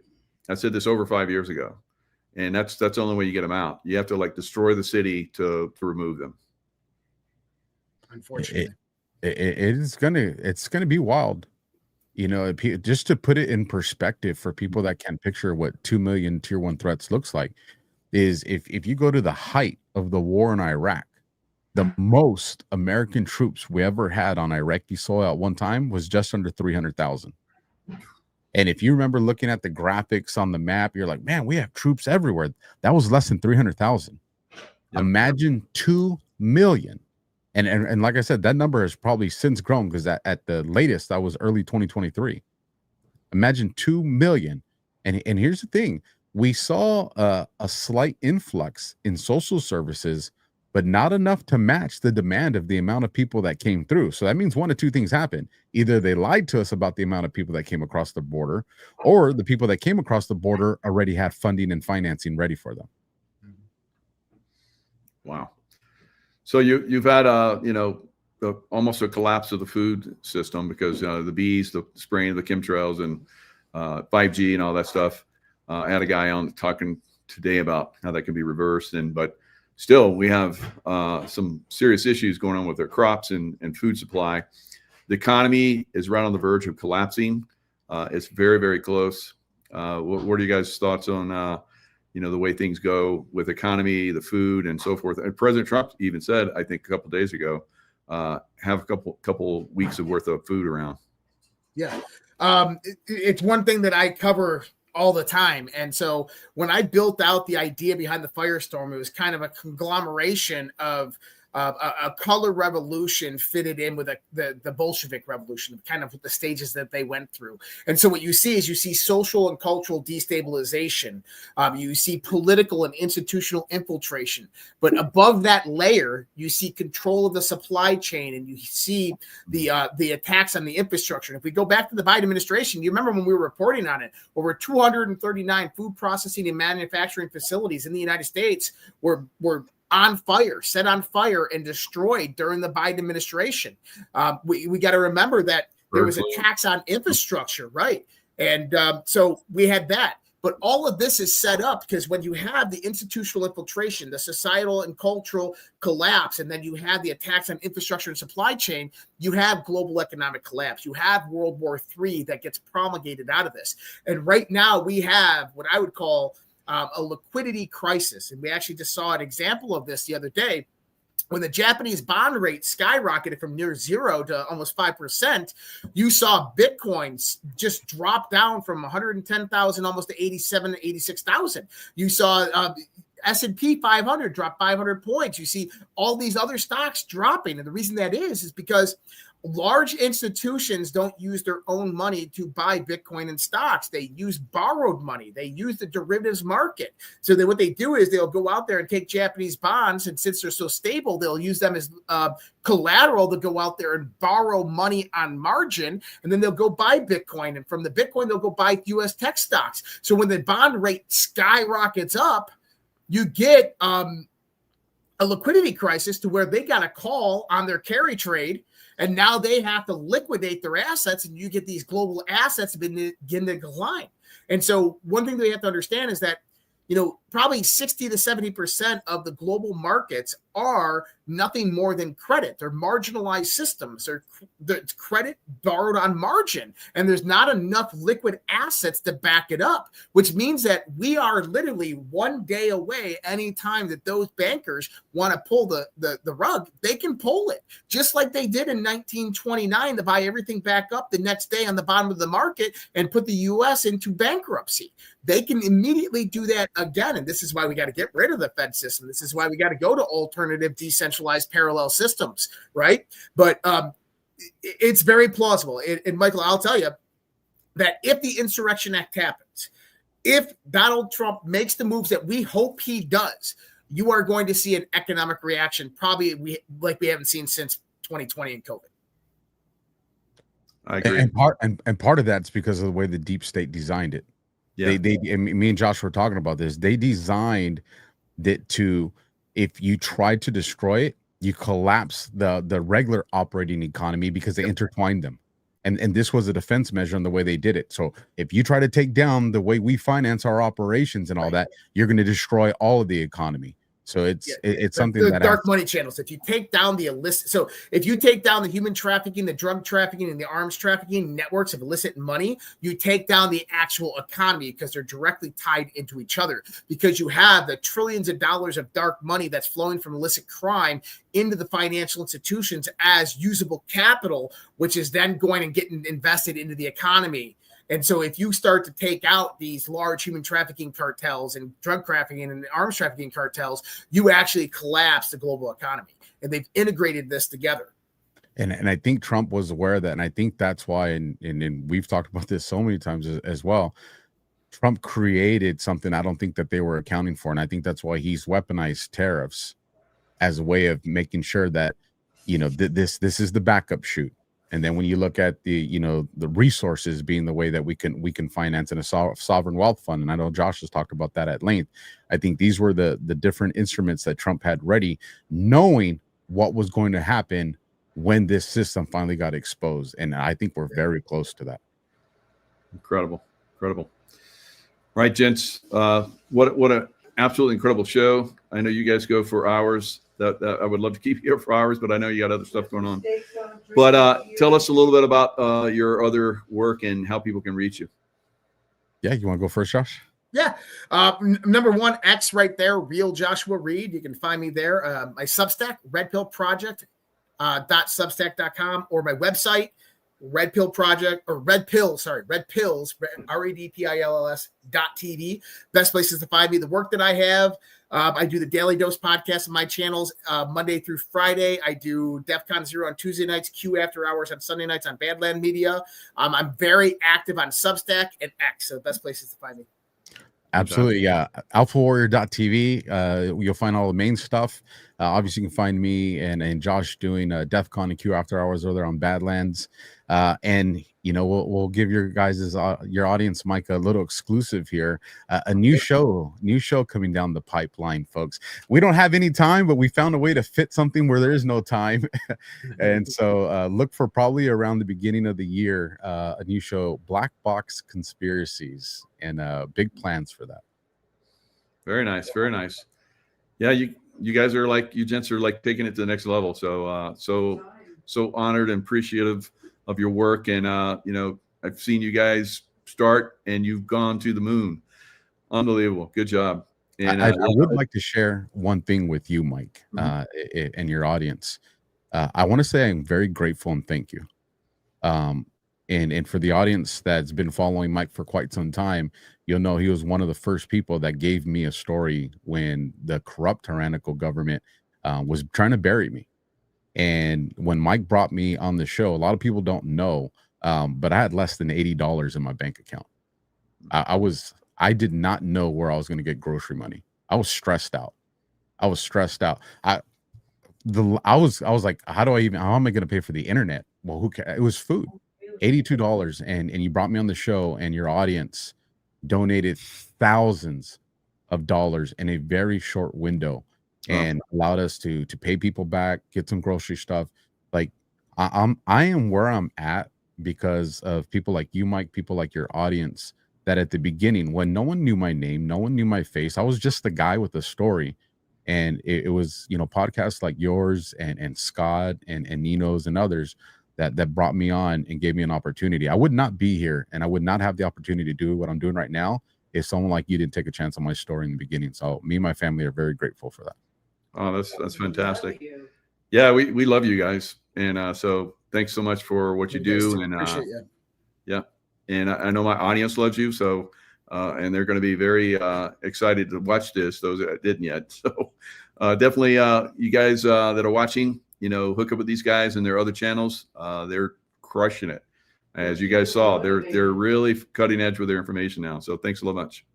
Speaker 1: I said this over 5 years ago, and that's the only way you get them out. You have to destroy the city to remove them.
Speaker 3: Unfortunately,
Speaker 2: it's gonna be wild. Just to put it in perspective for people that can picture what 2 million tier 1 threats looks like, is if you go to the height of the war in Iraq, the most American troops we ever had on Iraqi soil at one time was just under 300,000. And if you remember looking at the graphics on the map, you're like, man, we have troops everywhere. That was less than 300,000. Yep. Imagine 2 million. And like I said, that number has probably since grown because at the latest, that was early 2023. Imagine 2 million. And here's the thing. We saw a slight influx in social services, but not enough to match the demand of the amount of people that came through. So that means one of two things happened. Either they lied to us about the amount of people that came across the border, or the people that came across the border already had funding and financing ready for them.
Speaker 1: Wow. So you've had almost a collapse of the food system because the bees, the spraying of the chemtrails, and 5G and all that stuff. I had a guy on talking today about how that can be reversed, but still we have some serious issues going on with our crops and food supply. The economy is right on the verge of collapsing. It's very, very close. What are you guys' thoughts on the way things go with economy, the food, and so forth? And President Trump even said, I think a couple of days ago, have a couple weeks of worth of food around.
Speaker 3: Yeah. It's one thing that I cover all the time. And so when I built out the idea behind the firestorm, it was kind of a conglomeration of a color revolution fitted in with the Bolshevik revolution, kind of the stages that they went through. And so what you see social and cultural destabilization. You see political and institutional infiltration. But above that layer, you see control of the supply chain, and you see the attacks on the infrastructure. And if we go back to the Biden administration, you remember when we were reporting on it, over 239 food processing and manufacturing facilities in the United States were set on fire and destroyed during the Biden administration. We got to remember that there was a tax on infrastructure, right? And so we had that. But all of this is set up because when you have the institutional infiltration, the societal and cultural collapse, and then you have the attacks on infrastructure and supply chain, you have global economic collapse. You have World War III that gets promulgated out of this. And right now we have what I would call a liquidity crisis. And we actually just saw an example of this the other day. When the Japanese bond rate skyrocketed from near zero to almost 5%, you saw Bitcoin just drop down from 110,000 almost to 87 to 86,000. You saw S&P 500 drop 500 points. You see all these other stocks dropping. And the reason that is because large institutions don't use their own money to buy Bitcoin and stocks. They use borrowed money. They use the derivatives market. So what they do is they'll go out there and take Japanese bonds, and since they're so stable, they'll use them as collateral to go out there and borrow money on margin, and then they'll go buy Bitcoin. And from the Bitcoin, they'll go buy U.S. tech stocks. So when the bond rate skyrockets up, you get a liquidity crisis to where they got a call on their carry trade, and now they have to liquidate their assets, and you get these global assets begin to decline. And so one thing that we have to understand is that, probably 60 to 70% of the global markets are nothing more than credit. They're marginalized systems. They're credit borrowed on margin, and there's not enough liquid assets to back it up, which means that we are literally one day away. Anytime that those bankers want to pull the rug, they can pull it, just like they did in 1929 to buy everything back up the next day on the bottom of the market and put the U.S. into bankruptcy. They can immediately do that again. And this is why we got to get rid of the Fed system. This is why we got to go to alternative, decentralized, parallel systems, right? But it's very plausible. And Michael, I'll tell you that if the Insurrection Act happens, if Donald Trump makes the moves that we hope he does, you are going to see an economic reaction, probably like we haven't seen since 2020 and COVID.
Speaker 1: I agree.
Speaker 2: And part of that's because of the way the deep state designed it. Yeah. And me and Josh were talking about this. They designed it to, if you try to destroy it, you collapse the regular operating economy because they intertwined them. And this was a defense measure in the way they did it. So if you try to take down the way we finance our operations and all that, you're going to destroy all of the economy. So it's something
Speaker 3: the
Speaker 2: that
Speaker 3: dark money channels. If you take down the illicit, so if you take down the human trafficking, the drug trafficking, and the arms trafficking networks of illicit money, you take down the actual economy because they're directly tied into each other. Because you have the trillions of dollars of dark money that's flowing from illicit crime into the financial institutions as usable capital, which is then going and getting invested into the economy. And so if you start to take out these large human trafficking cartels and drug trafficking and arms trafficking cartels, you actually collapse the global economy. And they've integrated this together.
Speaker 2: And I think Trump was aware of that. And I think that's why, and we've talked about this so many times as well, Trump created something I don't think that they were accounting for. And I think that's why he's weaponized tariffs as a way of making sure that, this is the backup chute. And then when you look at the resources being the way that we can finance in a sovereign wealth fund, and I know Josh has talked about that at length, I think these were the different instruments that Trump had ready, knowing what was going to happen when this system finally got exposed. And I think we're very close to that.
Speaker 1: Incredible. All right, gents. What an absolutely incredible show. I know you guys go for hours. That I would love to keep you here for hours, but I know you got other stuff going on. But tell us a little bit about your other work and how people can reach you.
Speaker 2: Yeah, you want to go first, Josh?
Speaker 3: Yeah. Number one, X right there, Real Joshua Reid. You can find me there. My Substack, Red Pill Project, .substack.com, or my website, Red Pills, REDPILLS.TV. Best places to find me. The work that I have, I do the Daily Dose podcast on my channels Monday through Friday. I do DEFCON 0 on Tuesday nights, Q After Hours on Sunday nights on Badland Media. I'm very active on Substack and X, so the best places to find me.
Speaker 2: Absolutely, yeah. AlphaWarrior.tv. You'll find all the main stuff. Obviously, you can find me and Josh doing DEFCON and Q After Hours over there on Badlands. And we'll give your your audience, Mike, a little exclusive here. A new show coming down the pipeline, folks. We don't have any time, but we found a way to fit something where there is no time. And so look for probably around the beginning of the year, a new show, Black Box Conspiracies, and big plans for that.
Speaker 1: Very nice. Very nice. Yeah. You guys are you gents are taking it to the next level. So, so honored and appreciative of your work. And, I've seen you guys start and you've gone to the moon. Unbelievable. Good job. And
Speaker 2: I would like to share one thing with you, Mike, and your audience. I want to say I'm very grateful and thank you. And for the audience that's been following Mike for quite some time, you'll know he was one of the first people that gave me a story when the corrupt, tyrannical government was trying to bury me. And when Mike brought me on the show, a lot of people don't know, but I had less than $80 in my bank account. I did not know where I was going to get grocery money. I was stressed out. I was like, how am I going to pay for the internet? Well, who cares? It was food. $82, and you brought me on the show, and your audience donated thousands of dollars in a very short window, and allowed us to pay people back, get some grocery stuff. Like I am where I'm at because of people like you, Mike, people like your audience, that at the beginning, when no one knew my name, no one knew my face, I was just the guy with a story. And it was, podcasts like yours and Scott and Nino's and others that brought me on and gave me an opportunity. I would not be here, and I would not have the opportunity to do what I'm doing right now if someone like you didn't take a chance on my story in the beginning. So me and my family are very grateful for that.
Speaker 1: Oh, that's fantastic. Yeah, we love you guys. And so thanks so much for what you do. And
Speaker 3: appreciate you.
Speaker 1: Yeah. And I know my audience loves you. So and they're going to be very excited to watch this, those that didn't yet. So definitely you guys that are watching, hook up with these guys and their other channels. They're crushing it. As you guys saw, they're really cutting edge with their information now. So thanks a lot much.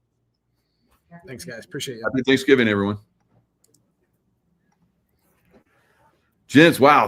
Speaker 3: Thanks, guys. Appreciate you.
Speaker 1: Happy Thanksgiving, everyone. Gents, wow.